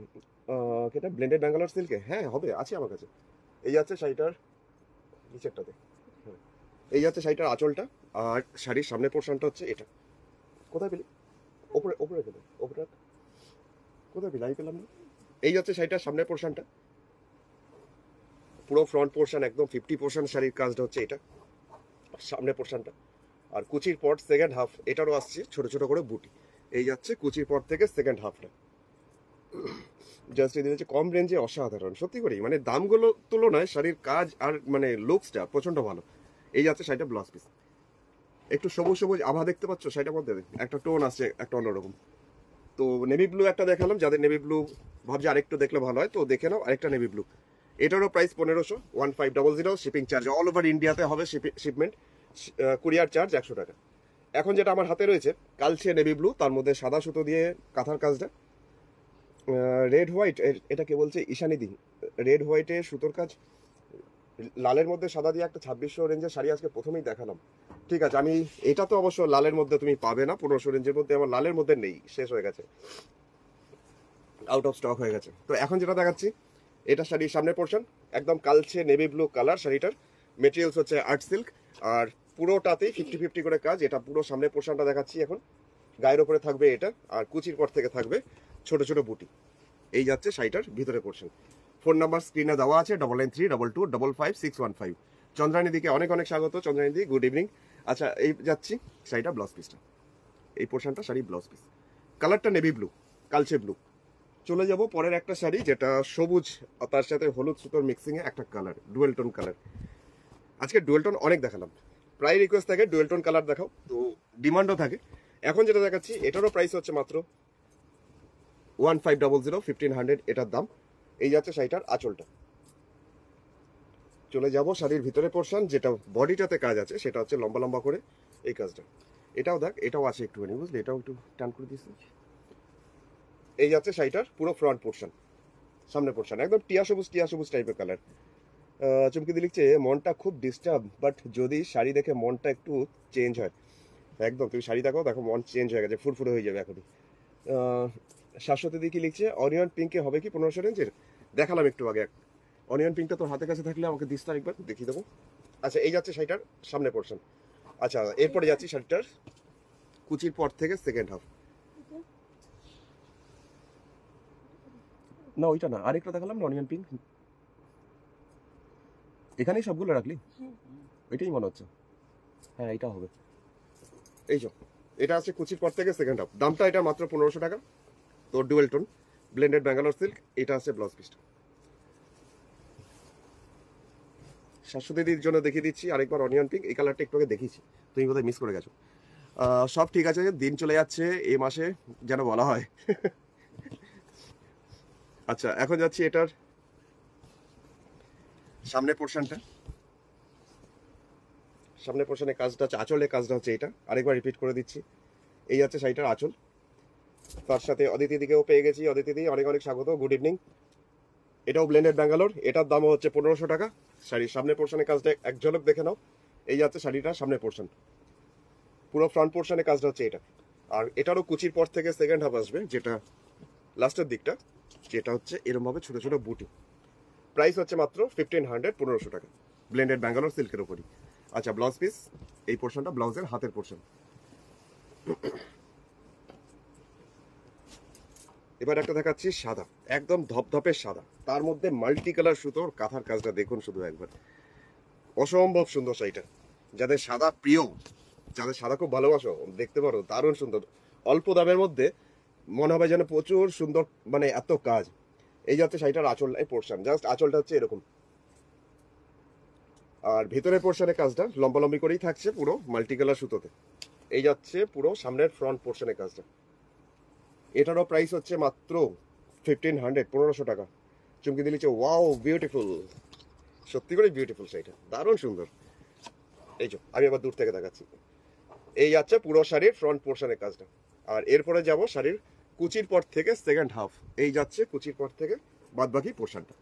এটা ব্লেন্ডেড ব্যাঙ্গালোর সিল্কে, হ্যাঁ হবে, আছে আমার কাছে। এই যাচ্ছে শাড়িটার নিচেরটাতে, এই যাচ্ছে শাড়িটার আঁচলটা, আর শাড়ির সামনের পোর্শনটা হচ্ছে এটা। কোথায় পেলি? ওপরে ওপরে গেলে ওপরে কোথায় পেলি? আমি পেলাম না। এই যাচ্ছে শাড়িটার সামনের পোর্শনটা, পুরো ফ্রন্ট পোর্শন একদম 50% শাড়ির কাজটা হচ্ছে এটা, সামনের পোর্শনটা। আর কুচির পর সেকেন্ড হাফ এটারও আসছে ছোট ছোট করে বুটি। এই যাচ্ছে কুচির পর থেকে সেকেন্ড হাফটা। জাস্ট দিয়েছে কম রেঞ্জে, অসাধারণ সত্যি করেই, মানে দামগুলো তুলনায় শাড়ির কাজ আর মানে লুকসটা প্রচন্ড ভালো। এই যাচ্ছে শাড়িটা ব্লাউজ পিস, একটু সবুজ সবুজ আভা দেখতে পাচ্ছ শাড়িটার মধ্যে, একটা টোন আসছে একটা অন্যরকম। তো নেভি ব্লু একটা দেখালাম, যাদের নেভি ব্লু ভাবছে আরেকটু দেখলে ভালো হয় তো দেখে নাও, আরেকটা নেভি ব্লু। এটারও price 1500, 1500, shipping charge all over ইন্ডিয়াতে হবে, শিপমেন্ট কুরিয়ার চার্জ 100 টাকা। এখন যেটা আমার হাতে রয়েছে কালচে নেভি ব্লু, তার মধ্যে সাদা সুতো দিয়ে কাঁথার কাজটা, রেড হোয়াইট, এটা কে বলছে ঈশানিদি, রেড হোয়াইটে সুতোর কাজ, লালের মধ্যে সাদা দিয়ে একটা 2600 রেঞ্জের শাড়ি আজকে প্রথমেই দেখালাম। ঠিক আছে, আমি এটা তো অবশ্য লালের মধ্যে তুমি পাবে না, 1500 রেঞ্জের মধ্যে আমার লালের মধ্যে নেই, শেষ হয়ে গেছে, আউট অফ স্টক হয়ে গেছে। তো এখন যেটা দেখাচ্ছি, এটা শাড়ির সামনের পোর্শন, একদম কালচে নেভি ব্লু কালার শাড়িটার, মেটেরিয়ালস হচ্ছে আর্ট সিল্ক, আর পুরোটাতেই 50-50 করে কাজ। এটা পুরো সামনের পোর্শনটা দেখাচ্ছি এখন, গায়ের ওপরে থাকবে এটা, আর কুচির পর থেকে থাকবে ছোট ছোট বুটি। এই যাচ্ছে শাড়িটার ভিতরে পোর্শন। ফোন নাম্বার স্ক্রিনে দেওয়া আছে, 9932255615। চন্দ্রানী দিকে অনেক অনেক স্বাগত। চন্দ্রানী দি, গুড ইভিনিং। আচ্ছা, এই যাচ্ছি শাড়িটা ব্লাউজ পিসটা, এই পোর্শনটা শাড়ি ব্লাউজ পিস, কালারটা নেভি ব্লু, কালচে ব্লু। চলে যাব পরের একটা শাড়ি, যেটা সবুজ তার সাথে হলুদ সুতোর মিক্সিং এ একটা কালার, ডুয়েল টোন কালার। আজকে ডুয়েল টোন অনেক দেখালাম, প্রায় রিকোয়েস্ট থাকে ডুয়েল টোন কালার দেখাও, তো ডিমান্ডও থাকে। এখন যেটা দেখাচ্ছি এটারও প্রাইস হচ্ছে মাত্র 1500, 1500 এটার দাম। এই যাচ্ছে শাড়িটার আঁচলটা। চলে যাব শাড়ির ভিতরে পোর্শন, যেটা বডিটাতে কাজ আছে, সেটা হচ্ছে লম্বা লম্বা করে এই কাজটা। এটাও দেখ, এটাও আছে একটুখানি, বুঝলি, এটাও একটু টান করে দিচ্ছি। এই যাচ্ছে শাড়িটার পুরো ফ্রন্ট পোর্শন, সামনে পোর্শন একদম টিয়া সবুজ টাইপের কালার। চুমকি দি লিখছে মনটা খুব ডিস্টার্ব, বাট যদি শাড়ি দেখে মনটা একটু চেঞ্জ হয়, একদম তুমি শাড়ি দেখো, দেখো মন চেঞ্জ হয়ে গেছে, ফুরফুরে হয়ে যাবে এখনই। শাশ্বতী দি কি লিখছে, অনিয়ন পিঙ্কে হবে কি 1500 রেঞ্জের? দেখালাম একটু আগে, অনিয়ন পিঙ্কটা তোর হাতের কাছে থাকলে আমাকে দিস না, একবার দেখিয়ে দেবো। আচ্ছা, এই যাচ্ছে শাড়িটার সামনে পোর্শন। আচ্ছা, এরপরে যাচ্ছি শাড়িটার কুচির পর থেকে সেকেন্ড হাফ। না ওইটা না, আরেকটা দেখালাম না, অনিয়ন পিঙ্ক। এখানেই সবগুলো রাখলি, এটাই মনে হচ্ছে। হ্যাঁ, এটা হবে। এই যে এটা আছে কুচির পর থেকে সেকেন্ড হাফ, দামটা এটা মাত্র 1500 টাকা। তো dual tone blended Bangalore silk, এটা আছে ব্লাউজ পিসটা। শাশ্বতীদির জন্য দেখিয়ে দিচ্ছি আরেকবার অনিয়ন পিঙ্ক, এই কালারটা একটু আগে দেখিয়েছি, তুমি বোধহয় মিস করে গেছো। সব ঠিক আছে, দিন চলে যাচ্ছে এই মাসে, যেন বলা হয়। আচ্ছা, এখন যাচ্ছি এটার সামনে পোর্শনটা, সামনে পোর্শনের কাজটা হচ্ছে আঁচলের কাজটা হচ্ছে এটা, আরেকবার রিপিট করে দিচ্ছি। এই যাচ্ছে শাড়িটার আঁচল, তার সাথে অদিতি দিকেও পেয়ে গেছি, অদিতি দি অনেক অনেক স্বাগত, গুড ইভিনিং। এটাও ব্লেন্ডেড ব্যাঙ্গালোর, এটার দামও হচ্ছে 1500 টাকা। শাড়ির সামনে পোর্শনের কাজটা এক ঝলক দেখে নাও। এই যাচ্ছে শাড়িটার সামনে পোর্শন, পুরো ফ্রন্ট পোর্শনের কাজটা হচ্ছে এটা। আর এটারও কুচির পর থেকে সেকেন্ড হাফ আসবে, যেটা লাস্টের দিকটা, যেটা হচ্ছে এরকম ভাবে ছোট ছোট বুটি। প্রাইস হচ্ছে মাত্র 1500, 1500 টাকা, ব্লেন্ডেড ব্যাঙ্গালোর সিল্কের উপরই। আচ্ছা, ব্লাউজ পিস, এই পোর্শনটা ব্লাউজের হাতের পোর্শন। এবার একটা দেখাচ্ছি সাদা, একদম ধপধপে সাদা, তার মধ্যে মাল্টি কালার সুতোর কাঁথার কাজটা দেখুন শুধু একবার, অসম্ভব সুন্দর শাড়িটা। যাদের সাদা প্রিয়, যাদের সাদা খুব ভালোবাসো, দেখতে পারো, দারুণ সুন্দর, অল্প দামের মধ্যে মনে হবে যেন প্রচুর সুন্দর, মানে এত কাজ। এই যাচ্ছে শাড়িটার আঁচল, এই পোর্শন, জাস্ট আঁচলটা হচ্ছে এরকম, আর ভেতরের পোর্শনের কাজটা লম্বালম্বি করেই থাকছে পুরো মাল্টি কালার সুতোতে। এই যাচ্ছে পুরো সামনের ফ্রন্ট পোর্শনের কাজটা। এটারও প্রাইস হচ্ছে মাত্র 1500, 1500 টাকা। চুমকি দিলিছে, ওয়াও বিউটিফুল, সত্যি করে বিউটিফুল শাড়িটা, দারুণ সুন্দর। এই যে আমি আবার দূর থেকে দেখাচ্ছি, এই যাচ্ছে পুরো শাড়ির ফ্রন্ট পোর্শনের কাজটা। আর এরপরে যাব শাড়ির কুচির পর থেকে সেকেন্ড হাফ, এই যাচ্ছে কুচির পর থেকে বাদ বাকি পোর্শনটা।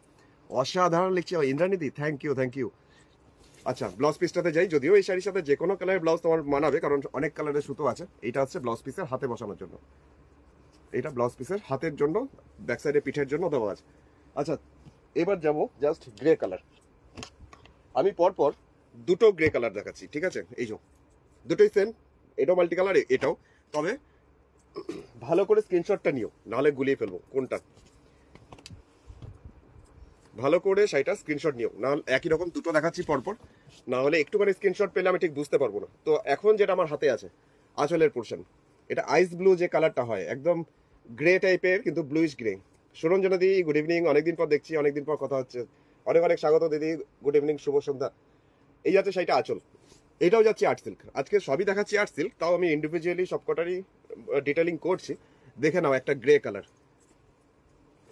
অসাধারণ লিখছে ইন্দ্রানীদি, থ্যাংক ইউ, থ্যাংক ইউ। আচ্ছা, ব্লাউজ পিসটাতে যাই, যদিও এই শাড়ির সাথে যে কোনো কালারের ব্লাউজ তোমার মানাবে, কারণ অনেক কালারের সুতো আছে। এটা হচ্ছে ব্লাউজ পিসের হাতে বসানোর জন্য, এটা ব্লাউজ পিসের হাতের জন্য, ব্যাক সাইডে পিঠের জন্য দেওয়া আছে। আচ্ছা, এবার যাব জাস্ট গ্রে কালার। আমি পরপর দুটো গ্রে কালার দেখাচ্ছি, ঠিক আছে? এই যে দুটোই সেম, এটাও মাল্টি কালার, এটাও। তবে ভালো করে স্ক্রিনশটটা নিও, নাহলে গুলিয়ে ফেলবো কোনটা। ভালো করে শাড়িটা স্ক্রিনশট নিও, না একই রকম দুটো দেখাচ্ছি পরপর, না হলে একটুখানি স্ক্রিনশট পেলে আমি ঠিক বুঝতে পারবো না। তো এখন যেটা আমার হাতে আছে আঁচলের পোর্শন, এটা আইস ব্লু যে কালারটা হয়, একদম গ্রে টাইপের কিন্তু ব্লুইশ গ্রে। সুরঞ্জনা দি, গুড ইভিনিং, অনেকদিন পর দেখছি, অনেকদিন পর কথা হচ্ছে, অনেক অনেক স্বাগত দিদি, গুড ইভিনিং, শুভ সন্ধ্যা। এই যাচ্ছে শাড়িটা আঁচল, এটাও যাচ্ছে আর্ট সিল্ক। আজকে সবই দেখাচ্ছি আর্ট সিল্ক, তাও আমি ইন্ডিভিজুয়ালি সবকটারই ডিটেলিং করছি। দেখে নাও, একটা গ্রে কালার,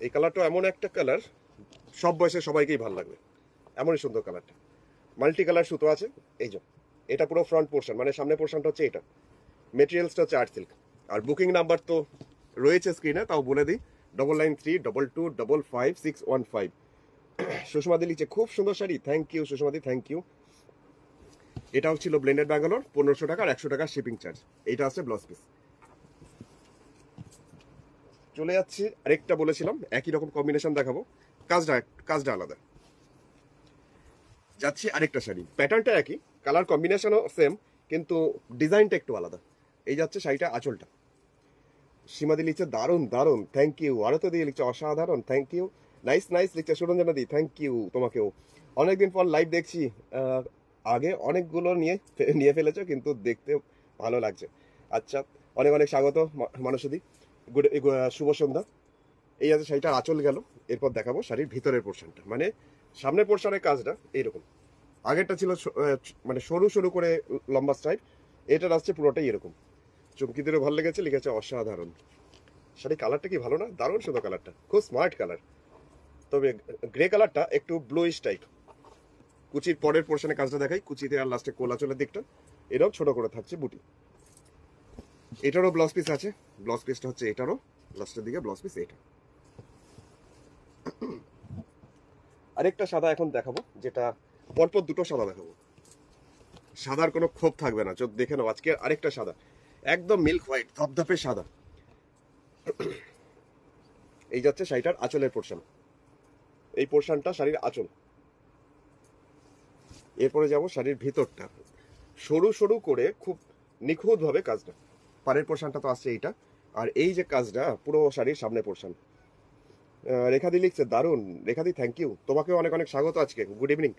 এই কালারটা এমন একটা কালার, সব বয়সে সবাইকেই ভালো লাগবে, এমনই সুন্দর কালারটা। মাল্টি কালার সুতো আছে। এই যে এটা পুরো ফ্রন্ট পোর্শন, মানে সামনে পোর্শনটা হচ্ছে এটা, মেটেরিয়ালসটা হচ্ছে আর্ট সিল্ক। আর বুকিং নাম্বার তো রয়েছে স্ক্রিনে, তাও বলে দিই, 9932255615। সুষমা দি লিখছে খুব সুন্দর শাড়ি, থ্যাংক ইউ সুষমা দি, থ্যাংক ইউ। এটাও ছিল ব্লেন্ডেড ব্যাঙ্গালোর, 1500 টাকা আর 100 টাকা শিপিং চার্জ। এইটা আছে ব্লাউজ পিস। চলে যাচ্ছি আরেকটা, বলেছিলাম একই রকম কম্বিনেশন দেখাবো, কাজটা কাজটা আলাদা। যাচ্ছি আরেকটা শাড়ি, প্যাটার্নটা একই, কালার কম্বিনেশনও সেম, কিন্তু ডিজাইনটা একটু আলাদা। এই যাচ্ছে শাড়িটা, আঁচলটা। সীমাদি লিখছে দারুণ দারুণ, থ্যাংক ইউ। আরতো দিয়ে লিখছে অসাধারণ, থ্যাংক ইউ। নাইস নাইস লিখছে সুরঞ্জনা দি, থ্যাংক ইউ তোমাকেও। অনেকদিন পর লাইভ দেখছি, আগে অনেকগুলো নিয়ে ফেলেছো, কিন্তু দেখতে ভালো লাগছে। আচ্ছা, অনেক অনেক স্বাগত মানসদি, গুড, শুভ সন্ধ্যা। এই আছে শাড়িটার আঁচল গেল। এরপর দেখাবো শাড়ির ভিতরের পোর্শনটা, মানে সামনের পোর্শনের কাজটা এইরকম। আগেরটা ছিল মানে সরু সরু করে লম্বা স্টাইপ, এটার আসছে পুরোটাই এরকম। চুমকিদেরও ভালো লেগেছে, লিখেছে অসাধারণ। শাড়ি কালারটা কি ভালো না? দারুণ সুন্দর কালারটা, খুব স্মার্ট কালার। তবে গ্রে কালারটা একটু ব্লুইশ টাইপ। কুচির পরের পোর্শনে কাজটা দেখাই, কুচিতে আর লাস্টে কোলাচলের দিকটা এটাও ছোট করে থাকছে বুটি। এটারও ব্লাউজ পিস আছে, ব্লাউজ পিসটা হচ্ছে এটারও লাস্টের দিকে ব্লাউজ পিস এটা। আরেকটা সাদা এখন দেখাবো, যেটা পরপর দুটো সাদা দেখাবো, সাদার কোনো ক্ষোভ থাকবে না। চোখ দেখে নাও, আজকে আরেকটা সাদা, একদম মিল্ক হোয়াইট ধপধপে সাদা। এই যাচ্ছে শাড়িটার আঁচলের পোর্শন, এই পোর্শনটা শাড়ির আঁচল। এরপরে যাব শাড়ির ভিতরটা, সরু সরু করে খুব নিখুঁত ভাবে কাজটা। পাড়ের পোর্শনটা তো আসছে এইটা, আর এই যে কাজটা পুরো শাড়ির সামনে পোর্শন। রেখাদি লিখছে দারুণ, রেখাদি থ্যাংক ইউ, তোমাকেও অনেক অনেক স্বাগত আজকে, গুড ইভিনিং।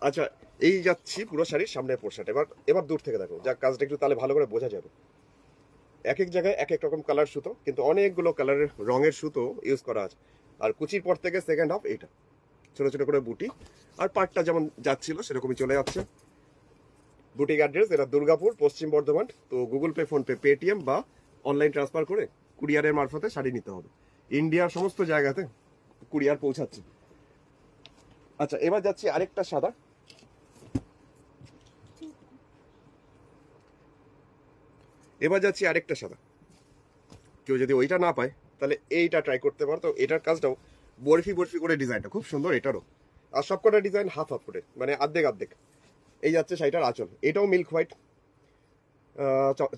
আচ্ছা, এই যাচ্ছি পুরো শাড়ির সামনের পোর্শন। এবার দূর থেকে দেখো, যা কাজটা একটু তাহলে ভালো করে বোঝা যাবে। এক এক জায়গায় এক এক রকম কালার সুতো, কিন্তু অনেকগুলো কালারের রঙের সুতো ইউজ করা আছে। আর কুচির পর থেকে সেকেন্ড হাফ এইটা ছোট ছোট করে বুটি, আর পাটটা যেমন যাচ্ছিল সেরকমই চলে যাচ্ছে। বুটিক অ্যাড্রেস এটা দুর্গাপুর, পশ্চিম বর্ধমান। তো Google pay, phone pay, Paytm বা অনলাইন ট্রান্সফার করে কুরিয়ারের মারফতে শাড়ি নিতে হবে। ইন্ডিয়ার সমস্ত জায়গাতে কুরিয়ার পৌঁছাচ্ছে। আচ্ছা, এবার যাচ্ছি আরেকটা সাদা। কেউ যদি ওইটা না পায় তাহলে এইটা ট্রাই করতে পারো। তো এটার কাজটাও বরফি বরফি করে, ডিজাইনটা খুব সুন্দর এটারও। আর সবকটা ডিজাইন হাফ হাফ করে, মানে অর্ধেক অর্ধেক। এই যাচ্ছে শাড়িটার আঁচল, এটাও মিল্ক হোয়াইট।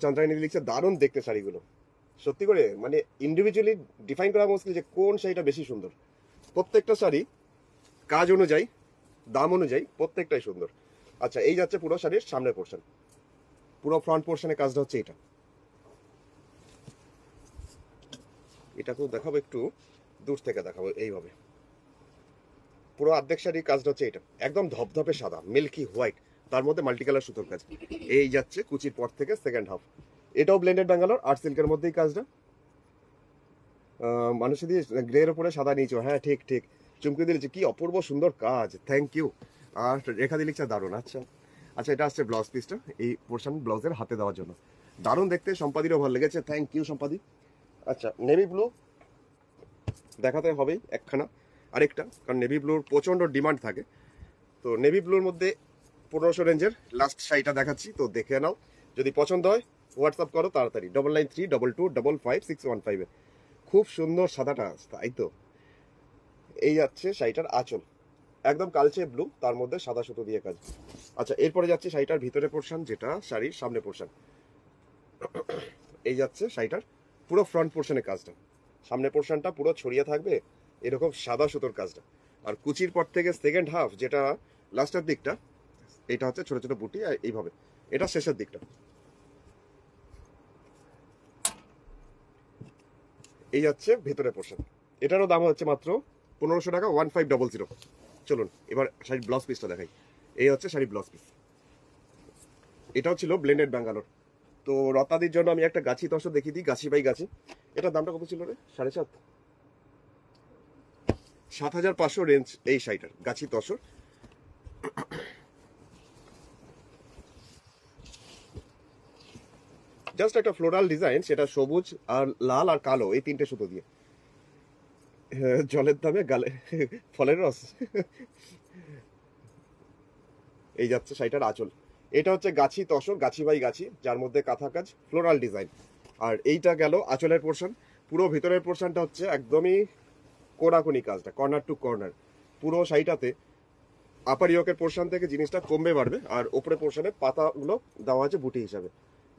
চন্দ্রায়ণী লিখছে দারুণ দেখতে শাড়িগুলো, সত্যি করে মানে ইন্ডিভিজুয়ালি ডিফাইন করা মুশকিল যে কোন শাড়িটা বেশি সুন্দর। প্রত্যেকটা শাড়ি কাজ অনুযায়ী, দাম অনুযায়ী প্রত্যেকটাই সুন্দর। আচ্ছা, এই যাচ্ছে পুরো শাড়ির সামনের পোর্শন, পুরো ফ্রন্ট পোর্শনের কাজটা হচ্ছে এটা। এটাকেও দেখাবো, একটু দূর থেকে দেখাবো। এইভাবে পুরো অর্ধেক শাড়ির কাজটা হচ্ছে এটা, একদম ধপধপে সাদা মিল্কি হোয়াইট, তার মধ্যে মাল্টি কালার সুতোর কাজ। এই যাচ্ছে কুচির পর থেকে সেকেন্ড হাফ। এটাও ব্লেন্ডেড ব্যাঙ্গালোর, আর্ট সিল্কের মধ্যেই কাজটা। মানুষের দিয়ে গ্রের উপরে সাদা নিচে, হ্যাঁ ঠিক ঠিক। চুমকি দিয়েছে, কি অপূর্ব সুন্দর কাজ, থ্যাংক ইউ। আর রেখা দিয়ে লিখছে দারুণ। আচ্ছা আচ্ছা, এটা আসছে ব্লাউজ পিসটা, এই পোর্শন ব্লাউজের হাতে দেওয়ার জন্য। দারুণ দেখতে, সম্পাদিরও ভালো লেগেছে, থ্যাংক ইউ সম্পাদি। আচ্ছা, নেভি ব্লু দেখাতে হবেই একখানা, আরেকটা, কারণ নেভি ব্লুর প্রচণ্ড ডিমান্ড থাকে। তো নেভি ব্লুর মধ্যে 1500 রেঞ্জের লাস্ট শাড়িটা দেখাচ্ছি, তো দেখে নাও। যদি পছন্দ হয় হোয়াটসঅ্যাপ করো তাড়াতাড়ি, 9932225615-এ। খুব সুন্দর সাদাটা, তাই তো। এই যাচ্ছে শাড়িটার আঁচল, একদম কালচে ব্লু, তার মধ্যে সাদা সুতো দিয়ে কাজ। আচ্ছা, এরপরে যাচ্ছে শাড়িটার ভিতরে পোর্শন, যেটা শাড়ির সামনে পোর্শন। এই যাচ্ছে শাড়িটার পুরো ফ্রন্ট পোর্শনের কাজটা, সামনে পোর্শনটা পুরো ছড়িয়ে থাকবে এরকম সাদা সুতোর কাজটা। আর কুচির পর থেকে সেকেন্ড হাফ, যেটা লাস্টের দিকটা, এটা হচ্ছে ছোট ছোট বুটি, আর এইভাবে এটা শেষের দিকটা। এই যাচ্ছে ভেতরে পোর্শন, এটারও দাম হচ্ছে মাত্র 1500 টাকা, 1500। চলুন এবার শাড়ির ব্লাউজ পিসটা দেখাই। এই হচ্ছে শাড়ির ব্লাউজ পিস, এটাও ছিল ব্লেন্ডেড ব্যাঙ্গালোর। তো রত্নাদির জন্য আমি একটা গাছি তসর দেখিয়ে দিই, গাছি বাই গাছি। এটার দামটা কত ছিল রে? 7,500, 7,500 রেঞ্জ এই শাড়িটার, গাছি তসর। জাস্ট একটা ফ্লোরাল ডিজাইন, সেটা সবুজ আর লাল আর কালো, এই তিনটে সুতো দিয়ে। জলের দামে গালে ফলের রস। এই যাচ্ছে শাড়িটার আঁচল, এটা হচ্ছে গাছি তসর, গাছি বাই গাছি, যার মধ্যে কাঁথা কাজ, ফ্লোরাল ডিজাইন। আর এইটা গেল আঁচলের পোর্শন। পুরো ভিতরের পোর্শনটা হচ্ছে একদমই কোনাকুনি কাজটা, কর্নার টু কর্নার। পুরো শাড়িটাতে আপার ইয়কের পোর্শন থেকে জিনিসটা কমবে বাড়বে, আর ওপরে পোর্শনে পাতাগুলো দেওয়া আছে বুটি হিসাবে।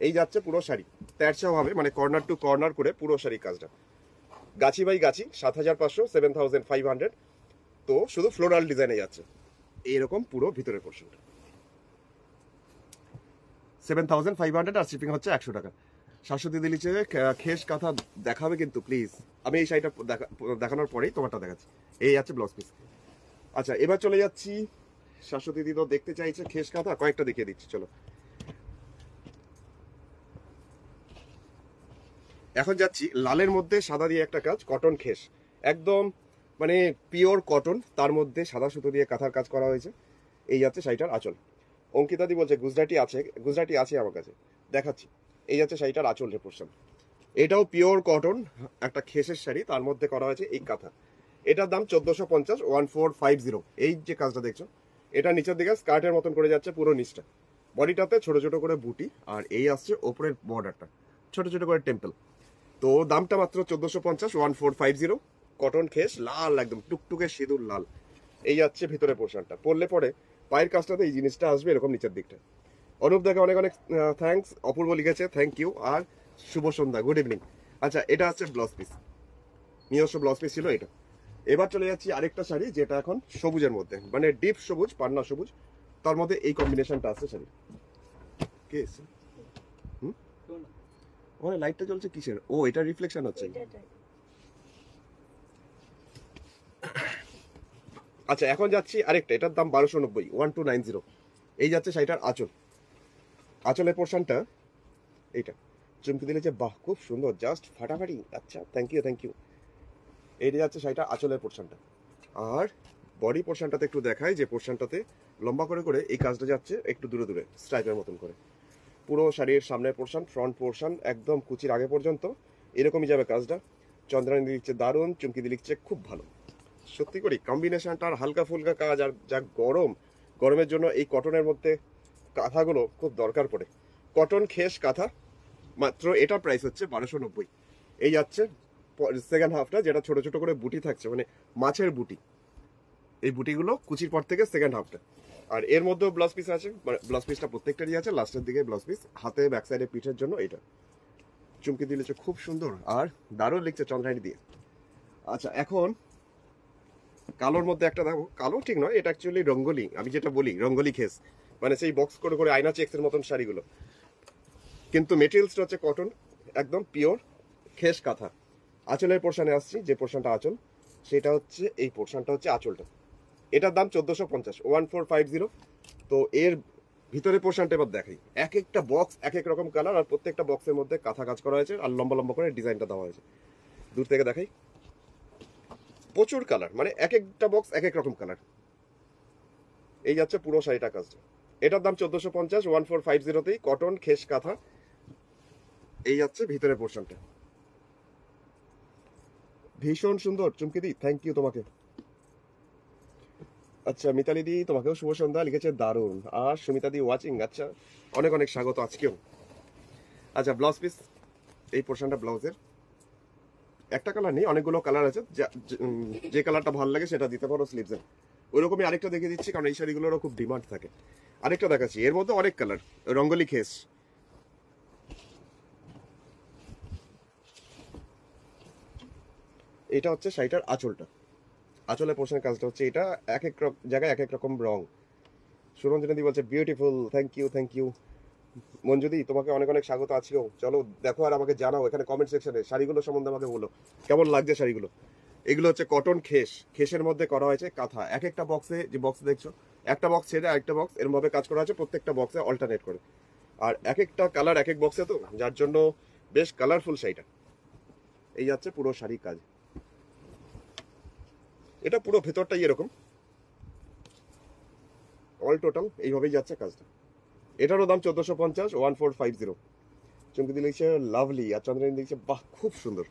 এই যাচ্ছে পুরো শাড়ি তেরছা হবে, মানে কর্নার টু কর্নার করে পুরো শাড়ি কাজটা। গাছি বাই গাছি 7,500, 7,500। তো শুধু ফ্লোরাল ডিজাইনে যাচ্ছে এইরকম পুরো ভিতরের পোর্শনটা 7,500, আর শিপিং হচ্ছে 100 টাকা। শাশ্বতী দিলিছে খেস কাঁথা দেখাবে কিন্তু প্লিজ, আমি এই শাড়িটা দেখানোর পরেই তোমারটা দেখাচ্ছি। এই আছে ব্লাউজ পিস। আচ্ছা এবার চলে যাচ্ছি, শাশ্বতী দিদি তো দেখতে চাইছে খেস কাঁথা, কয়েকটা দেখিয়ে দিচ্ছি চলো। এখন যাচ্ছি লালের মধ্যে সাদা দিয়ে একটা কাজ, কটন খেস, একদম মানে পিওর কটন, তার মধ্যে সাদা সুতো দিয়ে কাঁথার কাজ করা হয়েছে। এই যাচ্ছে শাড়িটার আঁচল। অঙ্কিতাদি বলছে গুজরাটি আছে, গুজরাটি আছে আমার কাছে, দেখাচ্ছি। এই যাচ্ছে শাড়িটার আঁচলের পোর্শন, এটাও পিওর কটন একটা খেসের শাড়ি, তার মধ্যে করা হয়েছে এই কাঁথা। এটার দাম 1450, 1450। এই যে কাজটা দেখছো, এটা নিচের দিকে স্কার্টের মতন করে যাচ্ছে পুরো নিচটা, বডিটাতে ছোট ছোট করে বুটি, আর এই আসছে ওপরের বর্ডারটা ছোট ছোট করে টেম্পল। তো দামটা মাত্র 1450, 1450। কটন খেস, লাল একদম টুকটুকে সিঁদুর লাল। এই যাচ্ছে ভিতরে পোর্শনটা, পরলে পরে পায়ের কাজটাতে এই জিনিসটা আসবে এরকম নিচের দিকটা। অনুপ দাকে অনেক অনেক থ্যাঙ্কস, অপূর্ব লিখেছে থ্যাংক ইউ, আর শুভ সন্ধ্যা, গুড ইভিনিং। আচ্ছা এটা হচ্ছে ব্লাউজ পিস, নিজস্ব ব্লাউজ পিস ছিল এটা। এবার চলে যাচ্ছি আরেকটা শাড়ি, যেটা এখন সবুজের মধ্যে, মানে ডিপ সবুজ, পান্না সবুজ, তার মধ্যে এই কম্বিনেশনটা আছে শাড়ি। কে এসছে? ওখানে লাইটটা জ্বলছে কিসের? ও এটা রিফ্লেকশন হচ্ছে। আচ্ছা এখন যাচ্ছি আরেকটা, এটার দাম 1290, 1290। এই যাচ্ছে শাড়িটার আঁচল, আঁচলের পোর্শনটা এইটা চুমকি দিলে যে বাহ খুব সুন্দর, জাস্ট ফাটাফাটি। আচ্ছা থ্যাংক ইউ থ্যাংক ইউ। এইটা যাচ্ছে শাড়িটা আঁচলের পোর্শনটা। আর বডি পোর্শনটাতে একটু দেখাই, যে পোর্শনটাতে লম্বা করে করে এই কাজটা যাচ্ছে একটু দূরে দূরে স্ট্রাইপের মতন করে। পুরো শাড়ির সামনের পোর্শন, ফ্রন্ট পোর্শন একদম কুচির আগে পর্যন্ত এরকমই যাবে কাজটা। চন্দ্রানী লিখছে দারুণ, চুমকি দি লিখছে খুব ভালো। সত্যি করি কম্বিনেশনটা, আর হালকা ফুলকা কাজ, আর যা গরম, গরমের জন্য এই কটনের মধ্যে কাঁথাগুলো খুব দরকার পড়ে। কটন খেস কাঁথা, মাত্র এটার প্রাইস হচ্ছে 1290। এই যাচ্ছে সেকেন্ড হাফটা, যেটা ছোট ছোট করে বুটি থাকছে, মানে মাছের বুটি, এই বুটিগুলো কুচির পর থেকে সেকেন্ড হাফটা। আর এর মধ্যেও ব্লাউজ পিস আছে, ব্লাউজ পিসটা প্রত্যেকটারই আছে, লাস্টের দিকে ব্লাউজ পিস, হাতে ব্যাক সাইডে পিঠের জন্য এটা। চুমকি দিলেছে খুব সুন্দর, আর দারুণ লিখছে চন্দ্রানী দিয়ে। আচ্ছা এখন কালোর মধ্যে একটা দেখো, কালো ঠিক নয়, এটা অ্যাকচুয়ালি রঙ্গোলি, আমি যেটা বলি রঙ্গোলি খেস, মানে সেই বক্স করে করে আয়না চেক্সের মতন শাড়িগুলো, কিন্তু মেটেরিয়ালসটা হচ্ছে কটন, একদম পিওর খেস কাঁথা। আঁচলের পোর্শনে আসছি, যে পোর্শনটা আঁচল, সেটা হচ্ছে এই পোর্শনটা হচ্ছে আঁচলটা। এটার দাম 1450, 1450। তো এর ভিতরে পোর্শনটা এবার দেখাই, এক একটা বক্স এক এক রকম কালার, আর প্রত্যেকটা বক্সের মধ্যে কাঁথা কাজ করা হয়েছে, আর লম্বা লম্বা করে ডিজাইনটা দেওয়া হয়েছে। দূর থেকে দেখাই, প্রচুর কালার, মানে এক একটা বক্স এক এক রকম কালার। এই যাচ্ছে পুরো শাড়িটা কাজটা। এটার দাম 1450, 1450তেই কটন খেস কাঁথা। এই যাচ্ছে ভিতরে পোর্শনটা, ভীষণ সুন্দর। চুমকি দি থ্যাংক ইউ তোমাকে। আচ্ছা মিতালি দি তোমাকেও শুভ সন্ধ্যা লিখেছে দারুণ, আর সুমিতা দি ওয়াচিং, আচ্ছা অনেক অনেক স্বাগত আজকেও। আচ্ছা ব্লাউজ পিস, এই পোর্শনটা ব্লাউজের, একটা কালার নেই, অনেকগুলো কালার আছে, যে কালারটা ভালো লাগে সেটা দিতে পারো স্লিভসে। ওইরকমই আরেকটা দেখিয়ে দিচ্ছি, কারণ এই শাড়িগুলোরও খুব ডিমান্ড থাকে। আরেকটা দেখাচ্ছি, এর মধ্যে অনেক কালার, রঙ্গোলি খেস। এটা হচ্ছে শাড়িটার আঁচলটা, আঁচলের পোর্শনের কাজটা হচ্ছে এটা, এক এক জায়গায় এক এক রকম রং। সুরঞ্জনাদি বলছে beautiful, thank you thank you. মঞ্জুদি তোমাকে অনেক অনেক স্বাগত আজকেও। চলো দেখো আর আমাকে জানাও এখানে কমেন্ট সেকশনে, শাড়িগুলো সম্বন্ধে আমাকে বলো কেমন লাগছে শাড়িগুলো। এগুলো হচ্ছে কটন খেস, খেসের মধ্যে করা হয়েছে কাঁথা। এক একটা বক্সে, যে বক্স দেখছো, একটা বক্স ছেড়ে আরেকটা বক্স এর মধ্যে কাজ করা আছে, প্রত্যেকটা বক্সে অল্টারনেট করে, আর এক একটা কালার এক এক বক্সে, তো যার জন্য বেশ কালারফুল শাড়িটা। এই যাচ্ছে পুরো শাড়ির কাজ, এটা পুরো ভেতরটাই এরকম, অল টোটাল এইভাবেই যাচ্ছে কাজটা। এটারও দাম 1450, 1450। চুমকি দিলে লাভলি, আর চন্দ্রানী দিচ্ছে বাহ খুব সুন্দর,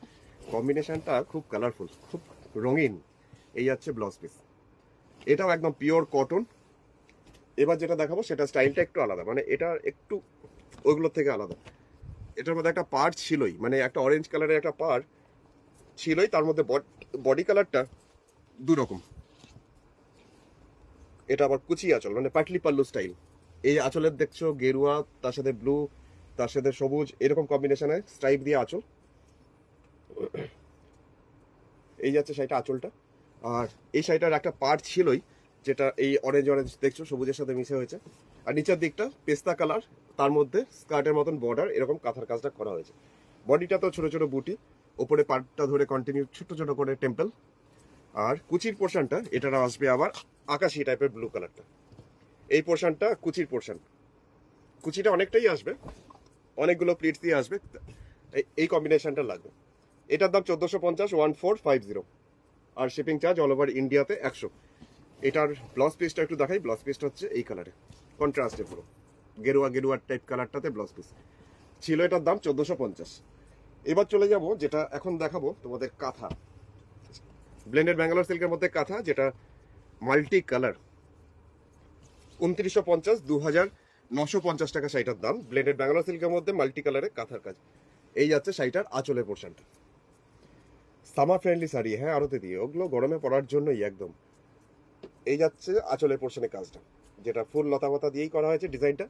কম্বিনেশনটা খুব কালারফুল, খুব রঙিন। এই যাচ্ছে ব্লাউজ পিস, এটাও একদম পিওর কটন। এবার যেটা দেখাবো সেটা স্টাইলটা একটু আলাদা, মানে এটা একটু ওইগুলোর থেকে আলাদা। এটার মধ্যে একটা পার্ট ছিলই, মানে একটা অরেঞ্জ কালারের একটা পার্ট ছিলই, তার মধ্যে বডি কালারটা দু রকম, এটা আবার কুচি আঁচল, মানে পাটলি পাল্লু স্টাইল। এই আঁচলের দেখছো গেরুয়া, তার সাথে ব্লু, তার সাথে সবুজ, এরকম কম্বিনেশনে স্ট্রাইপ দিয়ে আঁচল। এই যাচ্ছে শাড়িটা আঁচলটা। আর এই শাড়িটার একটা পার্ট ছিলই, যেটা এই অরেঞ্জ অরেঞ্জ দেখছো সবুজের সাথে মিশে হয়েছে। আর নিচের দিকটা পেস্তা কালার, তার মধ্যে স্কার্টের মতন বর্ডার, এরকম কাঁথার কাজটা করা হয়েছে। বডিটা তো ছোট ছোট বুটি, ওপরে পার্টটা ধরে কন্টিনিউ ছোট ছোট করে টেম্পল। আর কুচির পোর্শনটা এটা আসবে আবার আকাশি টাইপের ব্লু কালারটা। এই পোর্শনটা কুচির পোর্শন, কুচিটা অনেকটাই আসবে, অনেকগুলো প্লিটস দিয়ে আসবে, এই কম্বিনেশনটা লাগবে। এটার দাম 1450, 1450। আর শিপিং চার্জ অল ওভার ইন্ডিয়াতে 100। এটার ব্লাউজ পিসটা একটু দেখাই। ব্লাউজ পিসটা হচ্ছে এই কালারে, কন্ট্রাস্টে পুরো গেরুয়া গেরুয়ার টাইপ কালারটাতে ব্লাউজ পিস ছিল। এটার দাম 1450। এবার চলে যাব যেটা এখন দেখাবো তোমাদের, কাঁথা। ব্লেন্ডেড ব্যাঙ্গালোর সিল্কের মধ্যে কাঁথা, যেটা মাল্টি কালার। 2950, 2950 টাকা শাড়িটার দাম। ব্লেন্ডেড ব্যাঙ্গালোর সিল্কের মধ্যে মাল্টি কালারে কাঁথার কাজ। এই যাচ্ছে শাড়িটার আঁচলের পোর্শনটা। সামার ফ্রেন্ডলি শাড়ি, হ্যাঁ আরতে দিয়ে, ওগুলো গরমে পরার জন্যই একদম। এই যাচ্ছে আঁচলের পোর্শনের কাজটা, যেটা ফুল লতা পাতা দিয়েই করা হয়েছে ডিজাইনটা।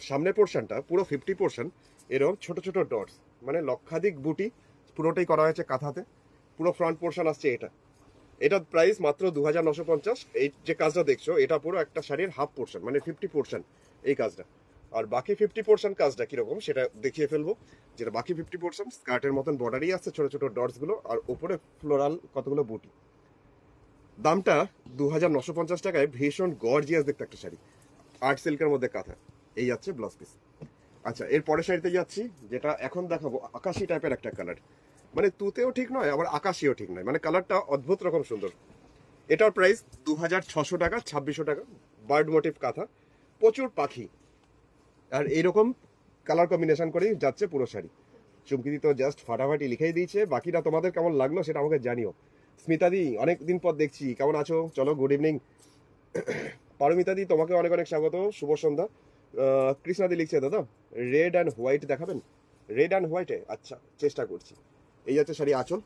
সামনের পোর্শনটা পুরো 50%, এরকম ছোট ছোট ডটস, মানে লক্ষাধিক বুটি, পুরোটাই করা হয়েছে কাঁথাতে। পুরো ফ্রন্ট পোর্শন আসছে এটা। এটার প্রাইস মাত্র 2950। এই যে কাজটা দেখছো, এটা পুরো একটা শাড়ির হাফ পোর্শন, মানে 50% এই কাজটা। আর বাকি 50% কাজটা কিরকম সেটা দেখিয়ে ফেলবো। যেটা বাকি 50% স্কার্টের মতন বর্ডারই আসছে ছোট ছোট ডটস গুলো, আর ওপরে ফ্লোরাল কতগুলো বুটি। দামটা 2950 টাকায় ভীষণ গর্জিয়াস দেখতে একটা শাড়ি, আর্ট সিল্কের মধ্যে কাঁথা। এই যাচ্ছে ব্লাউজ পিস। আচ্ছা, এর পরের শাড়িতে যাচ্ছি, যেটা এখন দেখাবো আকাশি টাইপের একটা কালার, মানে তুতেও ঠিক নয় আবার আকাশিও ঠিক নয়, মানে কালারটা অদ্ভুত রকম সুন্দর। এটার প্রাইস 2600 টাকা, 2600 টাকা। বার্ড মোটিভ কাঁথা, প্রচুর পাখি, আর এইরকম কালার কম্বিনেশন করেই যাচ্ছে পুরো শাড়ি। চুমকিদি তো জাস্ট ফাটাফাটি লিখেই দিয়েছে। বাকিটা তোমাদের কেমন লাগলো সেটা আমাকে জানিও। স্মিতাদি, অনেকদিন পর দেখছি, কেমন আছো? চলো, গুড ইভিনিং। পারমিতাদি, তোমাকে অনেক অনেক স্বাগত, শুভ সন্ধ্যা। কৃষ্ণাদি লিখছে, দাদা রেড অ্যান্ড হোয়াইট দেখাবেন? রেড অ্যান্ড হোয়াইটে, আচ্ছা চেষ্টা করছি। এই যাচ্ছে শাড়ি আঁচল।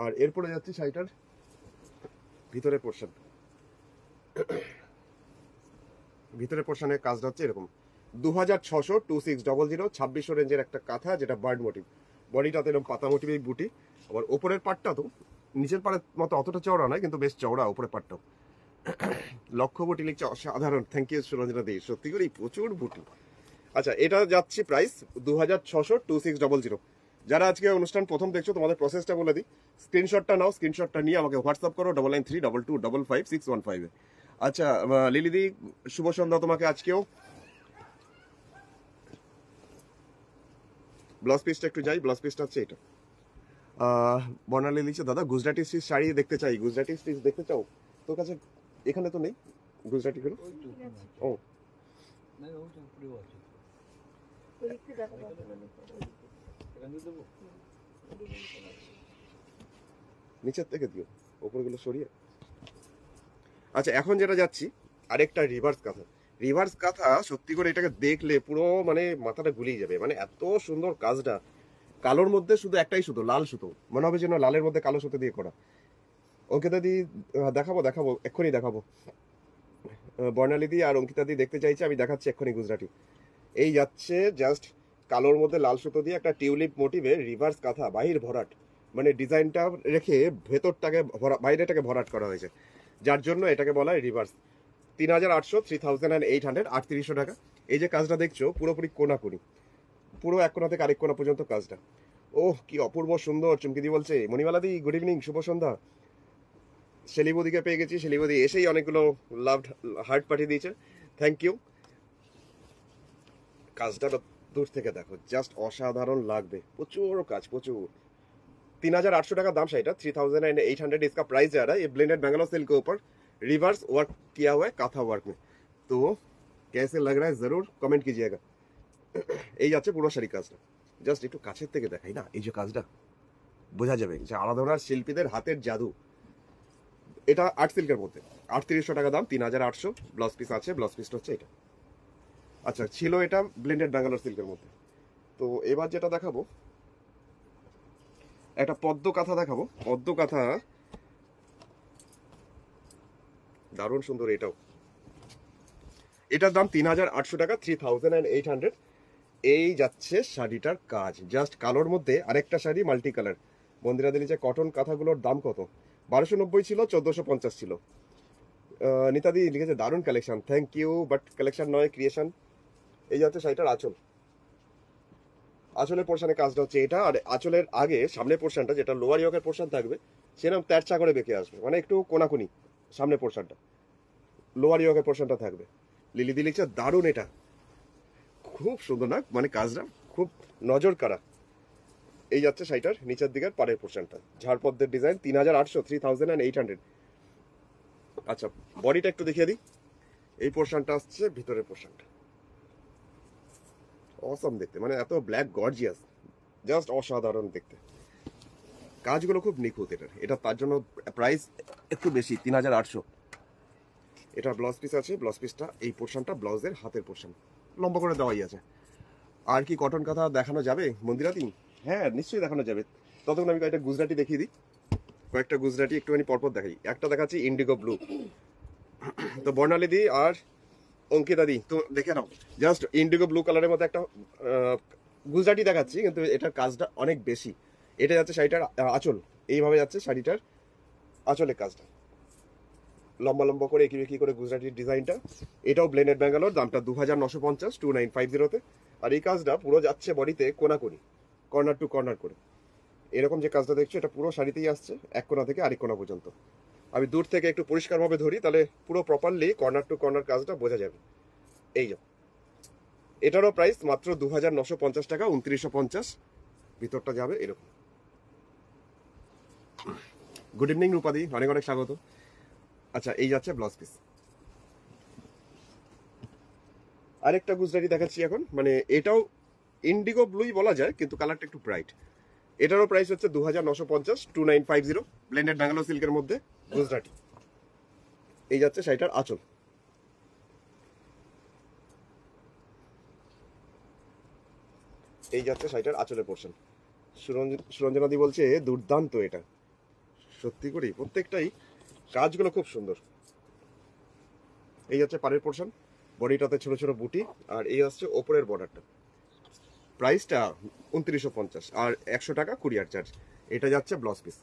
আর এরপরে যাচ্ছে শাড়িটার ভিতরে পোর্শন। ভিতরে পোর্শনের কাজটা হচ্ছে এরকম। 2600, 2600, 2600 রেঞ্জের একটা কাঁথা, যেটা বার্ড মোটিভ। বডিটাতে এরকম পাতা মোটিভের বুটি। আবার ওপরের পাটটা তো নিচের পাড়ের মতো অতটা চওড়া নয়, কিন্তু বেশ চওড়া ওপরের পাটটাও। লক্ষ্য বুটি লিখছে, অসাধারণ, থ্যাংক ইউ সুরঞ্জনা দি, সত্যি করেই প্রচুর বুটি। আচ্ছা, এটা যাচ্ছে প্রাইস 2600, 2600। যারা আজকে অনুষ্ঠান প্রথম দেখছো, তোমাদের প্রসেসটা বলে দিই। স্ক্রিনশটটা নাও, স্ক্রিনশটটা নিয়ে আমাকে হোয়াটসঅ্যাপ করো 993222555615 এ। আচ্ছা লিলিদি, শুভ সন্ধ্যা তোমাকে আজকেও। ব্লাউজ পিসটা একটু যাই, ব্লাউজ পিসটা হচ্ছে এটা। বর্ণালী লিখছে, দাদা গুজরাটি স্টিচ শাড়ি দেখতে চাই। গুজরাটি স্টিচ দেখতে চাও? তোর কাছে এখানে তো নেই গুজরাটি গুলো। ও নিচের থেকে দিও, ওপরগুলো সরিয়ে। আচ্ছা, এখন যেটা যাচ্ছি আরেকটা রিভার্স কাঁথা। রিভার্স কাঁথা সত্যি করে এটাকে দেখলে পুরো মানে মাথাটা গুলিয়ে যাবে, মানে এত সুন্দর কাজটা। কালোর মধ্যে শুধু একটাই সুতো, লাল সুতো, মনে হবে যেন লালের মধ্যে কালো সুতো দিয়ে করা। ওকে দাদি, দেখাবো দেখাবো, এক্ষুনি দেখাবো। বর্ণালী দি আর অঙ্কিতা দি দেখতে চাইছে, আমি দেখাচ্ছি এক্ষুনি গুজরাটি। এই যাচ্ছে জাস্ট কালোর মধ্যে লাল সুতো দিয়ে একটা টিউলিপ মোটিভে রিভার্স কাঁথা, বাহির ভরাট, মানে ডিজাইনটা রেখে ভেতরটাকে বাইরেটাকে ভরাট করা হয়েছে, যার জন্য এটাকে বলা হয় রিভার্স। 3800, 3800, 3800 টাকা। এই যে কাজটা দেখছো পুরোপুরি কোনাকুনি, পুরো এক কোনা থেকে আরেক কোনা পর্যন্ত কাজটা। ওহ কি অপূর্ব সুন্দর। চুমকিদি বলছে, মণিমালা দি গুড ইভিনিং, শুভ সন্ধ্যা। শেলিবদিকে পেয়ে গেছি, শেলিবদি এসেই অনেকগুলো লাভ হার্ট পাঠিয়ে দিয়েছে, থ্যাংক ইউ। কাজটা দূর থেকে দেখো, জাস্ট অসাধারণ লাগবে, প্রচুর কাজ, প্রচুর। 3800 টাকা दाम शायद 3800 इसका प्राइस जा रहा है। ये ब्लेंडेड बेंगलोर सिल्क के ऊपर रिवर्स वर्क किया हुआ है काथा वर्क में। तो कैसे लग रहा है जरूर कमेंट कीजिएगा। এই যাচ্ছে পুরো শাড়ি কাজটা, জাস্ট একটু কাছের থেকে দেখাই না, এই যে কাজটা বোঝা যাবে যে আলাদা ধরনের শিল্পীদের হাতের জাদু। এটা আর্ট সিল্কের মধ্যে 3800 টাকা দাম, 3800। ব্লাউজ পিস আছে, ব্লাউজ পিসটা হচ্ছে এটা। আচ্ছা, ছিল এটা ব্লেন্ডেড ব্যাঙ্গালোর সিল্কের মধ্যে। তো এবার যেটা দেখাবো, একটা পদ্ম কাঁথা দেখাবো। পদ্ম কাঁথা দারুণ সুন্দর এটাও। এটার দাম 3800 টাকা, 3800। এই যাচ্ছে শাড়িটার কাজ, জাস্ট কালোর মধ্যে আরেকটা শাড়ি মাল্টি কালার। মন্দিরা দিলি যে কটন কাঁথাগুলোর দাম কত? 1290 ছিল, 1450 ছিল। নিতাদি লিখেছে দারুণ collection, thank you, but collection নয় ক্রিয়েশন। এই যাচ্ছে শাড়িটার আঁচল। আঁচলের পোর্শনে কাজটা হচ্ছে এটা, আর আঁচলের আগে সামনের পোর্শনটা যেটা লোয়ার ইয়কের পোর্শন থাকবে সেরকম তেরচা করে বেঁকে আসবে, মানে একটু কোনাকুনি সামনের পোর্শনটা, লোয়ার ইয়কের পোর্শনটা থাকবে। লিলি দি লিখছে দারুণ, এটা খুব সুন্দর না, মানে কাজটা খুব নজর কাড়া। এই যাচ্ছে শাড়িটার নিচের দিকের পাড়ের পোর্শনটা, ঝাড়পদ্মের ডিজাইন, 3800, 3800। আচ্ছা, বডিটা একটু দেখিয়ে দিই। এই পোর্শনটা আসছে ভিতরের পোর্শনটা, অসম দেখতে, মানে এত ব্ল্যাক গর্জিয়াস, জাস্ট অসাধারণ দেখতে। কাজগুলো খুব নিখুঁত এটার, এটা তার জন্য প্রাইস একটু বেশি, 3800। এটা ব্লাউজ পিস আছে, ব্লাউজ পিসটা এই পোর্শনটা ব্লাউজের হাতের পোর্শন, লম্বা করে দেওয়াই আছে। আর কি কটন কাঁথা দেখানো যাবে মন্দিরাতি? হ্যাঁ নিশ্চয়ই দেখানো যাবে। ততক্ষণ আমি কয়েকটা গুজরাটি দেখিয়ে দিই, কয়েকটা গুজরাটি একটুখানি পরপর দেখাই। একটা দেখাচ্ছি ইন্ডিগো ব্লু, তো বর্ণালী দি আর অঙ্কিতা দি তো দেখে নাও। জাস্ট ইন্ডিগো ব্লু কালারের মধ্যে একটা গুজরাটি দেখাচ্ছি, কিন্তু এটার কাজটা অনেক বেশি। এটা যাচ্ছে শাড়িটার আঁচল, এইভাবে যাচ্ছে শাড়িটার আঁচলের কাজটা, লম্বা লম্বা করে এঁকি বেঁকি করে গুজরাটির ডিজাইনটা। এটাও ব্লেন্ডেড ব্যাঙ্গালোর, দামটা 2950, 2950-তে। আর এই কাজটা পুরো যাচ্ছে বডিতে কোনাকুনি, কর্নার টু কর্নার করে। এরকম যে কাজটা দেখছো এটা পুরো শাড়িতেই আসছে, এক কোনা থেকে আরেক কোনা পর্যন্ত। আমি দূর থেকে একটু পরিষ্কারভাবে ধরি, তাহলে পুরো প্রপারলি কর্নার টু কর্নার কাজটা বোঝা যাবে। এই যে এটারও প্রাইস মাত্র 2950 টাকা, 2950। ভিতরটা যাবে এরকম। গুড ইভিনিং রূপাদি, অনেক অনেক স্বাগত। আচ্ছা, এই যাচ্ছে ব্লাউজ পিস। আরেকটা গুজরাটি দেখাচ্ছি এখন, মানে এটাও ইন্ডিগো ব্লুই বলা যায়, কিন্তু কালারটা একটু ব্রাইট। এটারও প্রাইস হচ্ছে 2950, 2950, ব্লেন্ডেড ব্যাঙ্গালোর সিল্কের মধ্যে গুজরাটি। এই যাচ্ছে শাড়িটার আঁচল। এই যাচ্ছে শাড়িটার আঁচলের পোর্শন। সুরঞ্জনাদি বলছে দুর্দান্ত এটা, সত্যি করে প্রত্যেকটাই কাজগুলো খুব সুন্দর। এই যাচ্ছে পাড়ের পোর্শন, বডিটাতে ছোট ছোট বুটি, আর এই আসছে ওপরের বর্ডারটা। প্রাইসটা 2950, আর 100 টাকা কুরিয়ার চার্জ। এটা যাচ্ছে ব্লাউজ পিস।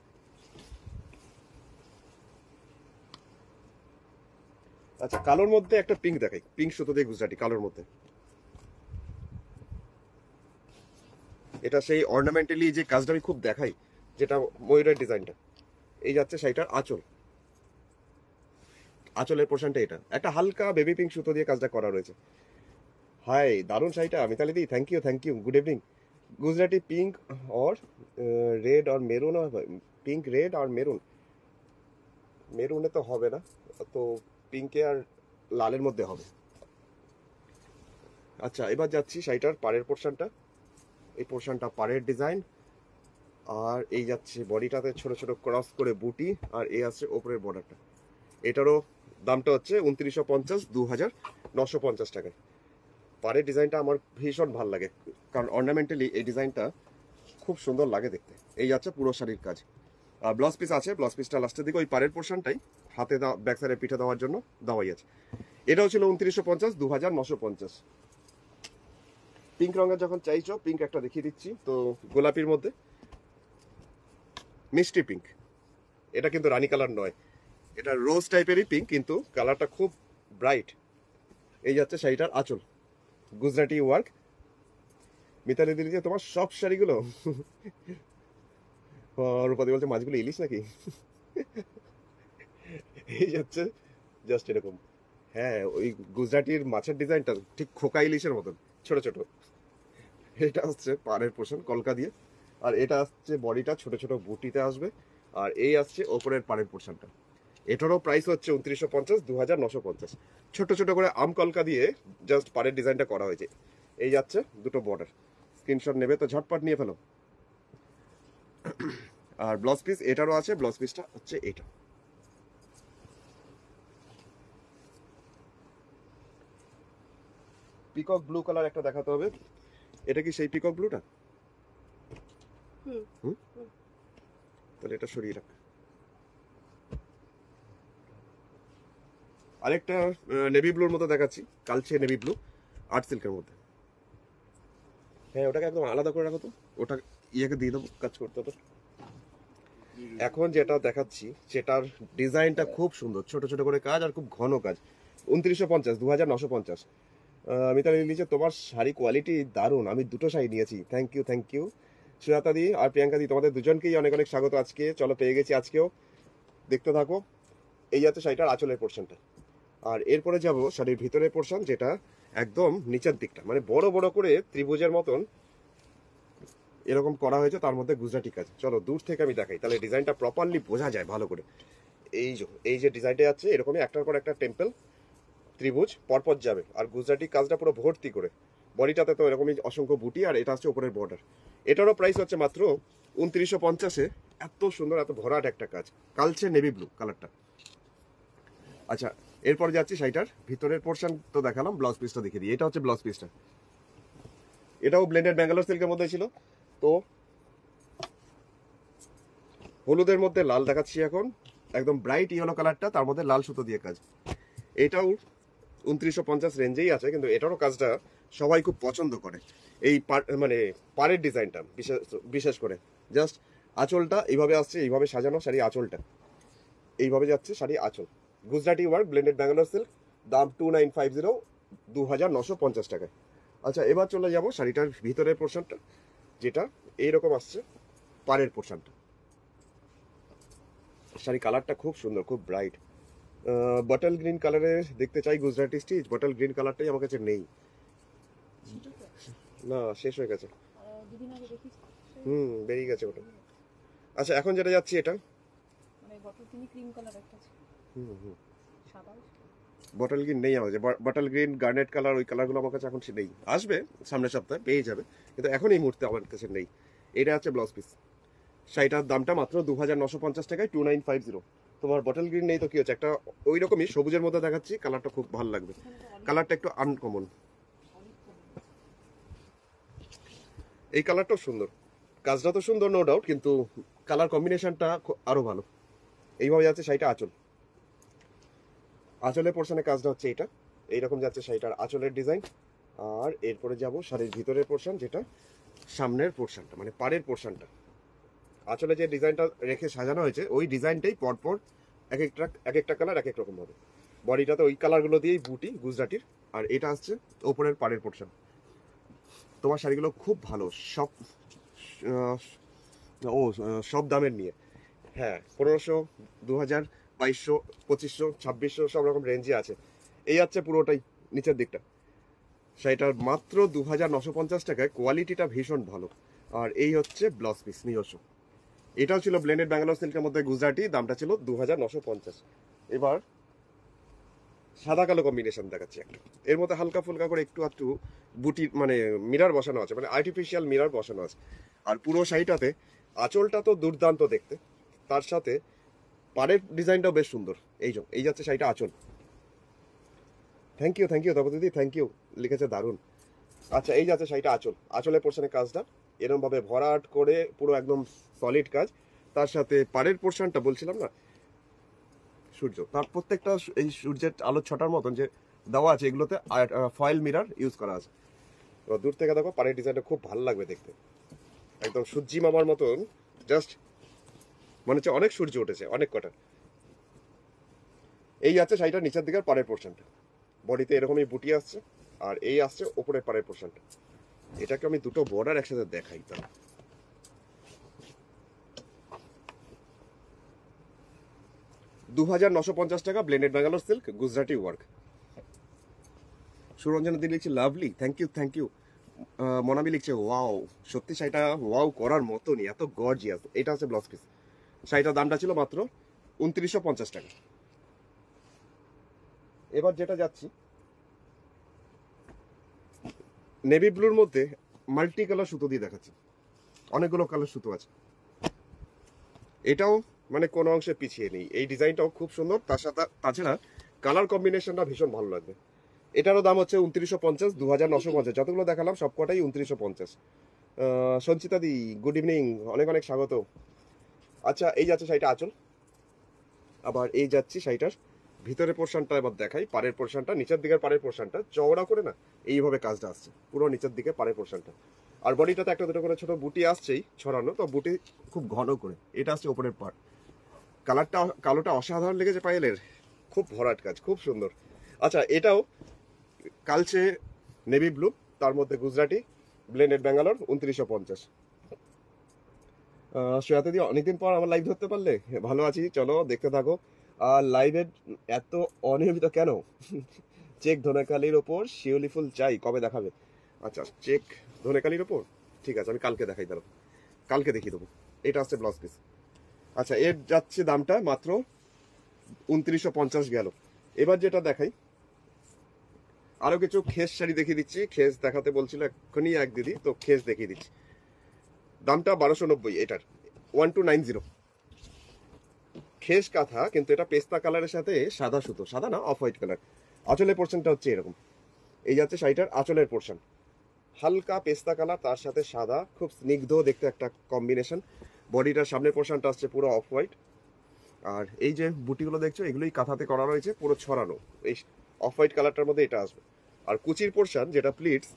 আচ্ছা, কালোর মধ্যে একটা পিঙ্ক দেখাই, পিঙ্ক সুতো দিয়ে গুজরাটি কালোর মধ্যে। এটা সেই অর্নামেন্টালি যে কাজটা আমি খুব দেখাই, যেটা ময়ূরের ডিজাইনটা। এই যাচ্ছে শাড়িটার আঁচল, আঁচলের পোর্শনটা এটা একটা হালকা বেবি পিঙ্ক সুতো দিয়ে কাজটা করা রয়েছে। হাই, দারুণ শাড়িটা Mitali di, thank you thank you, good evening. Gujarati pink और রেড আর মেরুন, পিঙ্ক রেড আর মেরুন, মেরুনে তো হবে না, তো পিঙ্কে আর লালের মধ্যে হবে। আচ্ছা, এবার যাচ্ছি শাড়িটার পাড়ের পোর্শনটা। এই পোর্শনটা পাড়ের ডিজাইন, আর এই যাচ্ছে বডিটাতে ছোট ছোট ক্রস করে বুটি, আর এই আসছে ওপরের বর্ডারটা। এটারও দামটা হচ্ছে 2950, 2950 টাকায়। পাড়ের ডিজাইনটা আমার ভীষণ ভালো লাগে, কারণ অর্নামেন্টালি এই ডিজাইনটা খুব সুন্দর লাগে দেখতে। এই যাচ্ছে পুরো শাড়ির কাজ। আর ব্লাউজ পিস আছে, ব্লাউজ পিসটা লাস্টের দিকে ওই পাড়ের পোর্শনটাই হাতে ব্যাক সাইডে পিঠে দেওয়ার জন্য দেওয়াই আছে। এটাও ছিল 2950, 2950। পিঙ্ক রঙের যখন চাইছো, পিঙ্ক একটা দেখিয়ে দিচ্ছি তো, গোলাপির মধ্যে মিষ্টি পিঙ্ক। এটা কিন্তু রানী কালার নয়, এটা রোজ টাইপেরই পিঙ্ক, কিন্তু কালারটা খুব ব্রাইট। এই যাচ্ছে শাড়িটার আঁচল, গুজরাটি ওয়ার্ক। মিতালি দিদি যে তোমার সব শাড়িগুলো রূপাদি বলছে মাছগুলো ইলিশ নাকি? এই যাচ্ছে জাস্ট এরকম। হ্যাঁ, ওই গুজরাটির মাছের ডিজাইনটা ঠিক খোকা ইলিশের মতন ছোট ছোট। এটা হচ্ছে পাড়ের পোর্শন কলকা দিয়ে, আর এটা আসছে বডিটা ছোট ছোট বুটিতে আসবে, আর এই আসছে ওপরের পাড়ের পোর্শনটা। এটারও প্রাইস হচ্ছে 2950, 2950। ছোট ছোট করে আম কলকা দিয়ে জাস্ট পাড়ের ডিজাইনটা করা হয়েছে। এই যাচ্ছে দুটো বর্ডার। স্ক্রিনশট নেবে তো ঝটপট নিয়ে ফেলো। আর ব্লাউজ পিস এটারও আছে, ব্লাউজ পিসটা হচ্ছে এটা। পিকক ব্লু কালার একটা দেখাতে হবে। এটা কি সেই পিকক ব্লুটা? হুম। তাহলে এটা সরিয়ে রাখ। আরেকটা নেভি ব্লুর মধ্যে দেখাচ্ছি, কালচে নেভি ব্লু আর্ট সিল্কের মধ্যে। হ্যাঁ ওটাকে একদম আলাদা করে রাখো তো, ওটা ইয়েকে দিয়ে দেবো কাজ করতে হবে। এখন যেটা দেখাচ্ছি সেটার ডিজাইনটা খুব সুন্দর, ছোট ছোট করে কাজ আর খুব ঘন কাজ। 2950, 2950। মিতালি লিখেছে তোমার শাড়ি কোয়ালিটি দারুণ, আমি দুটো শাড়ি নিয়েছি। Thank you thank you Sujata di আর প্রিয়াঙ্কা দি, তোমাদের দুজনকেই অনেক অনেক স্বাগত আজকে। চলো পেয়ে গেছি আজকেও, দেখতে থাকো। এই যাচ্ছে শাড়িটার আঁচলের পোর্শনটা। আর এরপরে যাব শাড়ির ভিতরের পোর্শন, যেটা একদম নিচের দিকটা মানে বড় বড় করে ত্রিভুজের মতন এরকম করা হয়েছে, তার মধ্যে গুজরাটি কাজ। চলো দূর থেকে আমি দেখাই, তাহলে ডিজাইনটা প্রপারলি বোঝা যায় ভালো করে। এই যে ডিজাইনটা যাচ্ছে এরকমই একটার পর একটা টেম্পল ত্রিভুজ পরপর যাবে, আর গুজরাটি কাজটা পুরো ভর্তি করে। বডিটাতে তো এরকমই অসংখ্য বুটি, আর এটা হচ্ছে উপরের বর্ডার। এটারও প্রাইস হচ্ছে মাত্র 2950-এ। এত সুন্দর এত ভরাট একটা কাজ, কালচে নেভি ব্লু কালারটা। আচ্ছা এরপর যাচ্ছি শাড়িটার ভিতরের পোর্শন তো দেখালাম, ব্লাউজ পিসটা দেখিয়ে দিই। এটা হচ্ছে ব্লাউজ পিসটা, এটাও ব্লেন্ডেড ব্যাঙ্গালোর সিল্কের মধ্যে ছিল। তো হলুদের মধ্যে লাল দেখাচ্ছি এখন, একদম ব্রাইট ইয়েলো কালারটা, তার মধ্যে লাল সুতো দিয়ে কাজ। এটাও 2950 রেঞ্জেই আছে, কিন্তু এটারও কাজটা সবাই খুব পছন্দ করে। এই মানে পাড়ের ডিজাইনটা বিশেষ করে জাস্ট আঁচলটা এইভাবে আসছে, এইভাবে সাজানো শাড়ি আঁচলটা এইভাবে যাচ্ছে, শাড়ি আঁচল Gujarati work blended Bangalore silk, দাম 2950, 2950 টাকায়। আচ্ছা এবার চলে যাব শাড়িটার ভিতরের পোর্শনটা, যেটা এইরকম আসছে পাড়ের পোর্শনটা। শাড়ি কালারটা খুব সুন্দর, খুব ব্রাইট বটল গ্রিন কালারের দেখতে চাই গুজরাটি স্টিচ। বটল গ্রিন কালারটাই আমার কাছে নেই, না শেষ হয়ে গেছে। বেরিয়ে গেছে ওটা। আচ্ছা এখন যেটা যাচ্ছি এটা বটল গ্রিন নেই আমার কাছে, বটল গ্রিন গার্নেট কালার ওই কালারগুলো আমার কাছে এখন নেই, আসবে সামনের সপ্তাহে পেয়ে যাবে, কিন্তু এখন এই মুহূর্তে আমার কাছে নেই। এটা হচ্ছে ব্লাউজ পিস, শাড়িটার দামটা মাত্র 2950 টাকায়, 2950। তোমার বটল গ্রিন নেই তো কি হচ্ছে, একটা ওই রকমই সবুজের মধ্যে দেখাচ্ছি, কালারটা খুব ভালো লাগবে, কালারটা একটু আনকমন। এই কালারটাও সুন্দর, কাজটা তো সুন্দর নো ডাউট, কিন্তু কালার কম্বিনেশনটা আরো ভালো। এইভাবে যাচ্ছে শাড়িটা আঁচল, আঁচলের পোর্শনে কাজটা হচ্ছে এটা এইরকম যাচ্ছে শাড়িটার আঁচলের ডিজাইন। আর এরপরে যাব শাড়ির ভিতরের পোর্শন, যেটা সামনের পোর্শনটা মানে পাড়ের পোর্শনটা। আঁচলে যে ডিজাইনটা রেখে সাজানো হয়েছে ওই ডিজাইনটাই পরপর এক একটা কালার এক এক রকম হবে। বডিটাতে ওই কালারগুলো দিয়েই বুটি গুজরাটির। আর এটা আসছে ওপরের পাড়ের পোর্শন। তোমার শাড়িগুলো খুব ভালো, সব সব দামের নিয়ে। হ্যাঁ 1500, 2000, 2200, 2500, 2600 সব রকম রেঞ্জে আছে। এই আছে পুরোটাই নিচের দিকটা। শাড়িটার মাত্র 2950 টাকায়, কোয়ালিটিটা ভীষণ ভালো। আর এই হচ্ছে ব্লাউজ পিস নিজস্ব। এটাও ছিল ব্লেন্ডেড ব্যাঙ্গালোর সিল্কের মধ্যে গুজরাটি, দামটা ছিল 2950। এবার সাদা কালো কম্বিনেশন দেখাচ্ছি একটা, এর মধ্যে হালকা ফুলকা করে একটু বুটি মানে মিরার বসানো আছে, মানে আর্টিফিশিয়াল মিরার বসানো আছে। আর পুরো শাড়িটাতে আঁচলটা তো দুর্দান্ত দেখতে, তার সাথে পাড়ের ডিজাইনটাও বেশ সুন্দর। এই যাচ্ছে শাড়িটা আঁচল। থ্যাংক ইউ তারপর দিদি থ্যাংক ইউ লিখেছে, দারুণ। আচ্ছা এই যাচ্ছে শাড়িটা আঁচল, আঁচলের পোর্শনের কাজটা এরকম ভাবে ভরাট করে পুরো একদম সলিড কাজ। তার সাথে পাড়ের পোর্শনটা বলছিলাম না সূর্য, তার প্রত্যেকটা এই সূর্যের আলো ছটার মতন যে দেওয়া আছে, এগুলোতে ফয়েল মিরার ইউজ করা আছে। এবার দূর থেকে দেখো পাড়ের ডিজাইনটা খুব ভালো লাগবে দেখতে, একদম সূর্যি মামার মতন, জাস্ট মনে হচ্ছে অনেক সূর্য উঠেছে অনেক কটা। এই আছে শাড়িটার নিচের দিকের পাড়ের পোর্শনটা, বডিতে এরকমই বুটি আসছে। আর এই আসছে ওপরের পাড়ের পোর্শনটা। এটাকে আমি দুটো বর্ডার একসাথে দেখাই তাহলে। 2950 টাকা blended Bangalore silk Gujarati work. Suranjana di লিখছে লাভলি, থ্যাংক ইউ। মনামি লিখছে ওয়াও, সত্যি শাড়িটা ওয়াও করার মতনই, এত গর্জিয়াস। এটা হচ্ছে ব্লাউজ পিস, শাড়িটার দামটা ছিল মাত্র 2950 টাকা। এবার যেটা যাচ্ছি নেভি ব্লুর মধ্যে মাল্টি কালার সুতো দিয়ে দেখাচ্ছি, অনেকগুলো কালার সুতো আছে। এটাও মানে কোনো অংশে পিছিয়ে নেই, এই ডিজাইনটাও খুব সুন্দর। তার সাথে তাছাড়া কালার কম্বিনেশনটা ভীষণ ভালো লাগবে। এটারও দাম হচ্ছে 2950, 2950। যতগুলো দেখালাম সবকটাই 2950। সঞ্চিতা দি গুড ইভিনিং, অনেক অনেক স্বাগত। আচ্ছা এই যাচ্ছে শাড়িটা আঁচল, আবার এই যাচ্ছি শাড়িটার ভিতরের পোর্শনটা এবার দেখাই, পাড়ের পোর্শনটা, নিচের দিকের পাড়ের পোর্শনটা চওড়া করে না এইভাবে কাজটা আসছে পুরো নিচের দিকে পাড়ের পোর্শনটা। আর বডিটাতে একটা দুটো করে ছোট বুটি আসছেই ছড়ানো, তো বুটি খুব ঘন করে। এটা আসছে ওপরের পার্ট। কালারটা কালোটা অসাধারণ লেগেছে পায়েলের, খুব ভরাট কাজ, খুব সুন্দর। আচ্ছা, এটাও কালচে নেভি ব্লু, তার মধ্যে গুজরাটি ব্লেন্ডেড ব্যাঙ্গালোর 2950। শ্রেয়াতে দিয়ে অনেকদিন পর আমার লাইভ ধরতে পারলে, ভালো আছি, চলো দেখতে থাকো। আর লাইভে এত অনিয়মিত কেন? চেক ধনেকালির ওপর শিউলি ফুল চাই, কবে দেখাবে? আচ্ছা, চেক ধনেকালির ওপর ঠিক আছে, আমি কালকে দেখাই, দাঁড়াও কালকে দেখিয়ে দেবো। এটা আসছে ব্লাউজ পিস। আচ্ছা, এর যাচ্ছে দামটা মাত্র 2950 গেল। এবার যেটা দেখাই, আরো কিছু খেস শাড়ি দেখিয়ে দিচ্ছি। খেস দেখাতে বলছিল এক্ষুনি এক দিদি, তো খেস দেখিয়ে দিচ্ছি। দামটা 1290 এটার, 1290। খেস কাঁথা, কিন্তু এটা পেস্তা কালারের সাথে সাদা সুতো, সাদা না অফ হোয়াইট কালার। আঁচলের পোর্শনটা হচ্ছে এরকম, এই যাচ্ছে শাড়িটার আঁচলের পোর্শন, হালকা পেস্তা কালার তার সাথে সাদা, খুব স্নিগ্ধ দেখতে একটা কম্বিনেশন। বডিটার সামনের পোর্শনটা আসছে পুরো অফ হোয়াইট। আর এই যে বুটিগুলো দেখছো, এগুলোই কাঁথাতে করা রয়েছে, পুরো ছড়ানো এই অফ হোয়াইট কালারটার মধ্যে এটা আসবে। আর কুচির পোর্শন যেটা প্লিটস,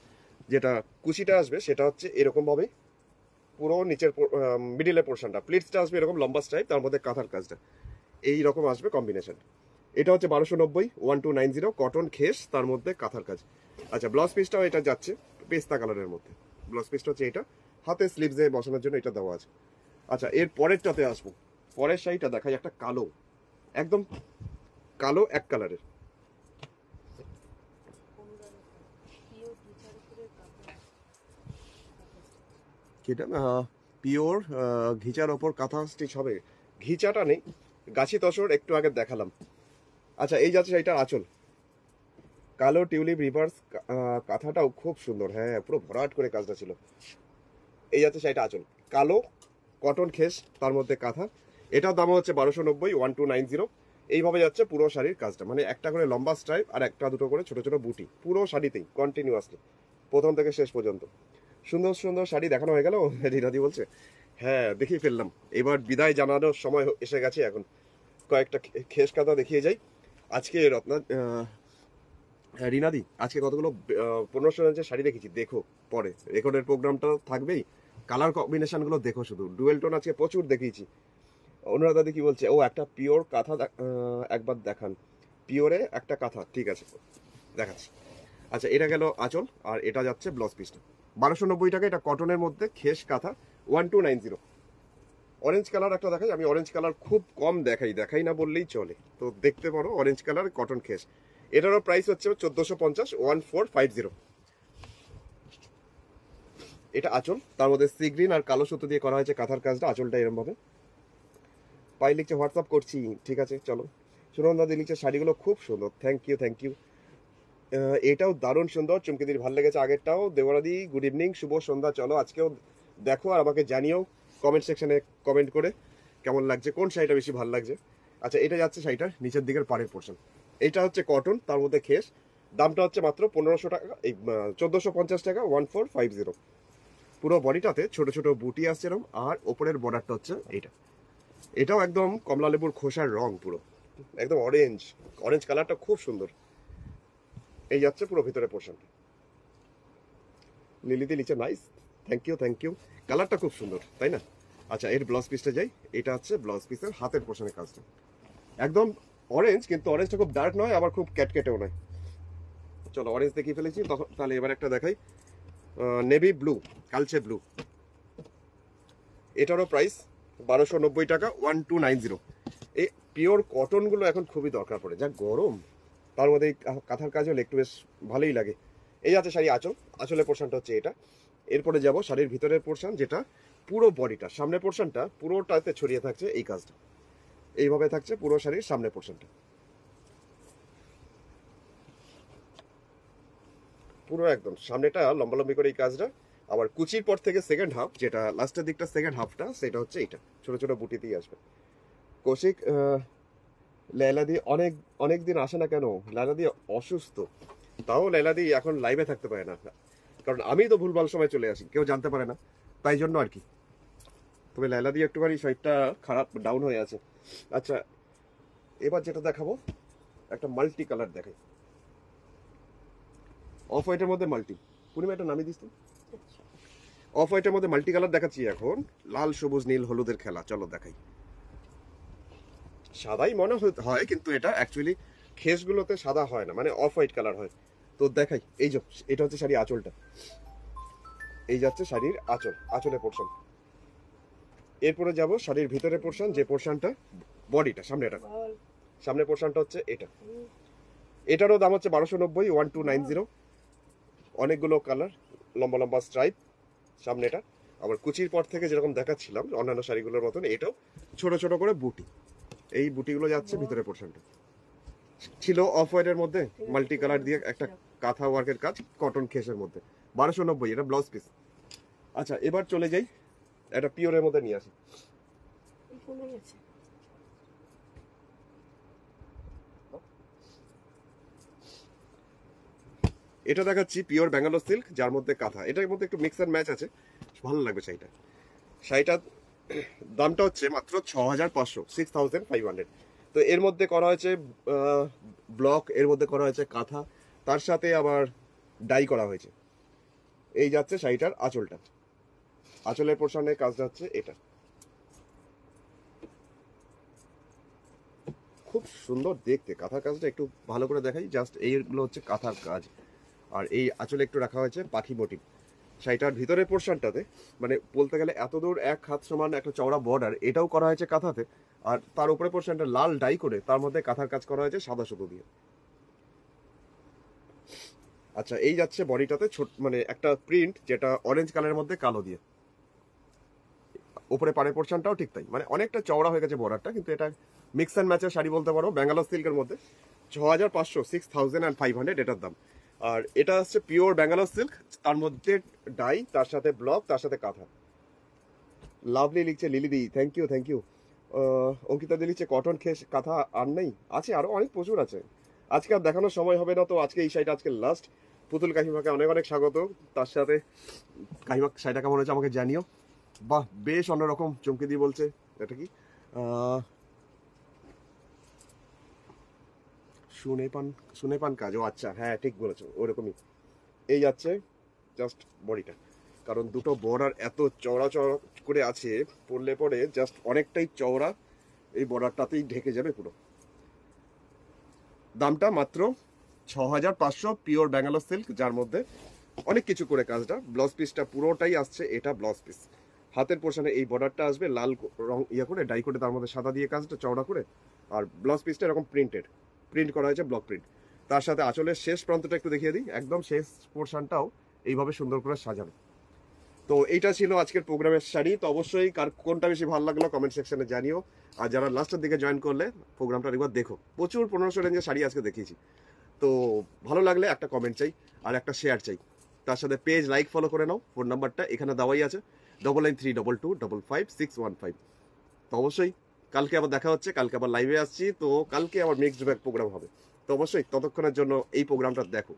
যেটা কুচিটা আসবে সেটা হচ্ছে এরকম ভাবে পুরো নিচের মিডিলের পোর্শনটা, প্লিটসটা আসবে এরকম লম্বা স্ট্রাইপ, তার মধ্যে কাঁথার কাজটা এই রকম আসবে কম্বিনেশন। এটা হচ্ছে 1290, 1290 কটন খেস, তার মধ্যে কাঁথার কাজ। আচ্ছা, ব্লাউজ পিসটাও এটা যাচ্ছে পেস্তা কালারের মধ্যে। ব্লাউজ পিসটা হচ্ছে এটা, হাতে স্লিভসে বসানোর জন্য এটা দেওয়া আছে। আচ্ছা, এর পরেরটাতে আসবো। পরের শাড়িটা দেখাই, একটা কালো, একদম কালো এক কালারের। এটা পিওর ঘিচার ওপর কাঁথা স্টিচ হবে, ঘিচাটা নেই, গাছি তসর একটু আগে দেখালাম। আচ্ছা, এই যাচ্ছে এটা আঁচল, কালো টিউলিপ রিভার্স, কাঁথাটাও খুব সুন্দর, হ্যাঁ পুরো ভরাট করে কাজটা ছিল। এই যাচ্ছে সেটা আঁচল, কালো কটন খেস, তার মধ্যে কাঁথা। এটার দাম হচ্ছে 1290, 1290। এইভাবে যাচ্ছে পুরো শাড়ির কাজটা, মানে একটা করে লম্বা স্ট্রাইপ আর একটা দুটো করে ছোট ছোট বুটি পুরো শাড়িতেই কন্টিনিউয়াসলি, প্রথম থেকে শেষ পর্যন্ত। সুন্দর সুন্দর শাড়ি দেখানো হয়ে গেল। রিনাদি বলছে হ্যাঁ দেখিয়ে ফেললাম, এবার বিদায় জানানোর সময় এসে গেছে। এখন কয়েকটা খেস কাঁথা দেখিয়ে যাই। আজকে রিনাদি আজকে কতগুলো 1500 রেঞ্জের শাড়ি দেখেছি, দেখো পরে রেকর্ডের প্রোগ্রামটা থাকবেই, কালার কম্বিনেশনগুলো দেখো শুধু। ডুয়েল টোন আজকে প্রচুর দেখিয়েছি। অনুরাধা দি কি বলছে, ও একটা পিওর কাঁথা একবার দেখান, পিওরে একটা কাঁথা, ঠিক আছে দেখাচ্ছি। আচ্ছা, এটা গেল আঁচল, আর এটা যাচ্ছে ব্লাউজ পিসটা 1290 টাকা। এটা কটনের মধ্যে খেস কাঁথা 1290। অরেঞ্জ কালার একটা দেখাই, আমি অরেঞ্জ কালার খুব কম দেখাই না বললেই চলে, তো দেখতে পারো অরেঞ্জ কালার কটন খেস। এটারও প্রাইস হচ্ছে 1450, 1450। এটা আঁচল, তার মধ্যে সি গ্রিন আর কালো সুতো দিয়ে করা হয়েছে কাঁথার কাজটা, আঁচলটা এরকম ভাবে। পাই লিখছে হোয়াটসঅ্যাপ করছি, ঠিক আছে চলো। সুরন দাদি লিখছে শাড়িগুলো খুব সুন্দর, থ্যাংক ইউ থ্যাংক ইউ। এটাও দারুণ সুন্দর, চুমকিদির ভালো লেগেছে আগেরটাও। দেবরাদি গুড ইভিনিং, শুভ সন্ধ্যা। চলো আজকেও দেখো আর আমাকে জানিও কমেন্ট সেকশনে কমেন্ট করে কেমন লাগছে, কোন শাড়িটা বেশি ভালো লাগছে। আচ্ছা, এটা যাচ্ছে শাড়িটার নিচের দিকের পাড়ের পোর্শন, এটা হচ্ছে কটন, তার মধ্যে খেস। দামটা হচ্ছে মাত্র 1500 টাকা, এই 1450 টাকা, 1450। পুরো বডিটাতে ছোট ছোট বুটি আসছে এরকম, আর ওপরের বর্ডারটা হচ্ছে এইটা। এটাও একদম কমলা লেবুর খোসার রং, পুরো একদম অরেঞ্জ, অরেঞ্জ কালারটা খুব সুন্দর। এই যাচ্ছে পুরো ভিতরে পোর্শন। লিলিতে নিচে nice, thank you thank you, কালারটা খুব সুন্দর তাই না? আচ্ছা, এর ব্লাউজ পিসটা যাই, এটা হচ্ছে ব্লাউজ পিসের হাতের পোর্শনের কাজটা, একদম অরেঞ্জ, কিন্তু অরেঞ্জটা খুব ডার্ক নয় আবার খুব ক্যাটকেটেও নয়। চলো অরেঞ্জ দেখিয়ে ফেলেছি, তখন তাহলে এবার একটা দেখাই নেভি ব্লু, কালচে ব্লু। এটারও প্রাইস 1290 টাকা, 1290। এই পিওর কটনগুলো এখন খুবই দরকার পড়ে, যা গরম, তার মধ্যে এই কাঁথার কাজ হলে একটু বেশ ভালোই লাগে। এই আছে শাড়ি আঁচল, আঁচলের পোর্শনটা হচ্ছে এটা। এরপরে যাব শাড়ির ভিতরের পোর্শন, যেটা পুরো বডিটা, সামনের পোর্শনটা পুরোটাতে ছড়িয়ে থাকছে এই কাজটা, এইভাবে থাকছে পুরো শাড়ির সামনের পোর্শনটা, পুরো একদম সামনেটা লম্বালম্বি করে এই কাজটা। আবার কুচির পর থেকে সেকেন্ড হাফ, যেটা লাস্টের দিকটা সেকেন্ড হাফটা, সেটা হচ্ছে এইটা ছোট ছোট বুটিতেই আসবে। কৌশিক লেলাদি অনেক দিন আসে না কেন? লেলাদি অসুস্থ, তাও লেলাদি এখন লাইভে থাকতে পারে না, কারণ আমি তো ভুলভাল সময় চলে আসি, কেউ জানতে পারে না, তাই জন্য আর কি। তবে লেলাদি একটুখানি শরীরটা খারাপ, ডাউন হয়ে আছে। আচ্ছা, এবার যেটা দেখাবো একটা মাল্টি কালার দেখাই, অফ হোয়াইটের মধ্যে মাল্টি। পূর্ণিমা এটা নামিয়ে দিস তো। আচ্ছা। অফ হোয়াইটের মধ্যে মাল্টি কালার দেখাচ্ছি এখন, লাল সবুজ নীল হলুদের খেলা। চলো দেখাই। সাদাই মনে হয় কিন্তু এটা অ্যাকচুয়ালি খেসগুলোতে সাদা হয় না, মানে অফ হোয়াইট কালার হয়। তো দেখাই, এই যে এটা হচ্ছে শাড়ি আঁচলটা, এই যাচ্ছে শাড়ির আঁচল, আঁচলের পোর্শন। এরপরে যাব শাড়ির ভিতরের পোর্শন, যে পোর্শনটা বডিটা সামনেটা, বল। সামনের পোর্শনটা হচ্ছে এটা। হুম। এটারও দাম হচ্ছে 1290, 1290। অনেকগুলো কালার, লম্বা লম্বা স্ট্রাইপ সামনেটা। আবার কুচির পর থেকে যেরকম দেখাচ্ছিলাম অন্যান্য শাড়িগুলোর মতন, এটাও ছোট ছোট করে বুটি, এই বুটিগুলো যাচ্ছে ভিতরে পোর্শনটা। ছিল অফ হোয়াইটের মধ্যে মাল্টি কালার দিয়ে একটা কাঁথা ওয়ার্কের কাজ, কটন খেসের মধ্যে। 1290, এটা ব্লাউজ পিস। আচ্ছা এবার চলে যাই, এটা পিওরের মধ্যে নিয়ে আসি। এই কমে গেছে। এটা দেখাচ্ছি পিওর ব্যাঙ্গালোর সিল্ক, যার মধ্যে কাঁথা। এটার মধ্যে একটু মিক্স অ্যান্ড ম্যাচ আছে, ভালো লাগবে শাড়িটা। শাড়িটার দামটা হচ্ছে মাত্র 6500, 6500। তো এর মধ্যে করা হয়েছে ব্লক, এর মধ্যে করা হয়েছে কাঁথা, তার সাথে আবার ডাই করা হয়েছে। এই যাচ্ছে শাড়িটার আঁচলটা, আঁচলের পোর্শনের কাজ যাচ্ছে এটা। খুব সুন্দর দেখতে, কাঁথার কাজটা একটু ভালো করে দেখাই। জাস্ট এইগুলো হচ্ছে কাঁথার কাজ, আর এই আঁচলে একটু রাখা হয়েছে পাখি মোটিভ। শাড়িটার ভিতরের পোর্শনটাতে মানে বলতে গেলে এত দূর এক হাত সমান একটা চওড়া বর্ডার, এটাও করা হয়েছে কাঁথাতে। আর তার উপরে পোর্শনটা লাল ডাই করে তার মধ্যে কাঁথার কাজ করা হয়েছে সাদা সুতো দিয়ে। আচ্ছা এই যাচ্ছে বডিটাতে ছোট মানে একটা প্রিন্ট, যেটা অরেঞ্জ কালারের মধ্যে কালো দিয়ে। উপরে পাড়ের পোর্শনটাও ঠিক তাই, মানে অনেকটা চওড়া হয়ে গেছে বর্ডারটা, কিন্তু এটা মিক্স অ্যান্ড ম্যাচের শাড়ি বলতে পারো, ব্যাঙ্গালোর সিল্কের মধ্যে। 6500, 6500 এটার দাম। আর এটা হচ্ছে পিওর ব্যাঙ্গালোর সিল্ক, তার মধ্যে ডাই, তার সাথে ব্লক, তার সাথে কাঁথা। লাভলি লিখছে Lili di, thank you thank you. Ankita di লিখছে কটন খেস কাঁথা আর নেই, আছে আরো অনেক, প্রচুর আছে। আজকে আর দেখানোর সময় হবে না, তো আজকে এই শাড়িটা আজকে লাস্ট। পুতুল কাকিমাকে অনেক অনেক স্বাগত। তার সাথে কাকিমা শাড়িটা কেমন হয়েছে আমাকে জানিও। বাহ বেশ অন্যরকম, চমকে দিয়ে বলছে। এটা কি শুনে পান কাজ? ও আচ্ছা, হ্যাঁ ঠিক বলেছো, ওরকমই। এই যাচ্ছে জাস্ট বডিটা, কারণ দুটো বর্ডার এত চওড়া চওড়া করে আছে, পরলে পরে জাস্ট অনেকটাই চওড়া, এই বর্ডারটাতেই ঢেকে যাবে পুরো। দামটা মাত্র 6500, পিওর ব্যাঙ্গালোর সিল্ক, যার মধ্যে অনেক কিছু করে কাজটা। ব্লাউজ পিসটা পুরোটাই আসছে, এটা ব্লাউজ পিস। হাতের পোর্শনে এই বর্ডারটা আসবে লাল রং ইয়ে করে ডাই করে, তার মধ্যে সাদা দিয়ে কাজটা চওড়া করে। আর ব্লাউজ পিসটা এরকম প্রিন্ট করা হয়েছে, ব্লক প্রিন্ট। তার সাথে আঁচলের শেষ প্রান্তটা একটু দেখিয়ে দিই, একদম শেষ পোর্শনটাও এইভাবে সুন্দর করে সাজানো। তো এইটা ছিল আজকের প্রোগ্রামের শাড়ি। তো অবশ্যই কার কোনটা বেশি ভালো লাগলো কমেন্ট সেকশনে জানিও। আর যারা লাস্টের দিকে জয়েন করলে প্রোগ্রামটা একবার দেখো, প্রচুর 1500 রেঞ্জের শাড়ি আজকে দেখিয়েছি। তো ভালো লাগলে একটা কমেন্ট চাই আর একটা শেয়ার চাই, তার সাথে পেজ লাইক ফলো করে নাও। ফোন নাম্বারটা এখানে দেওয়াই আছে, 9932255615। তো অবশ্যই কালকে আবার দেখা হচ্ছে, কালকে আবার লাইভে আসছি। তো কালকে আবার মিক্সড ব্যাগ প্রোগ্রাম হবে, তো অবশ্যই ততক্ষণের জন্য এই প্রোগ্রামটা দেখো।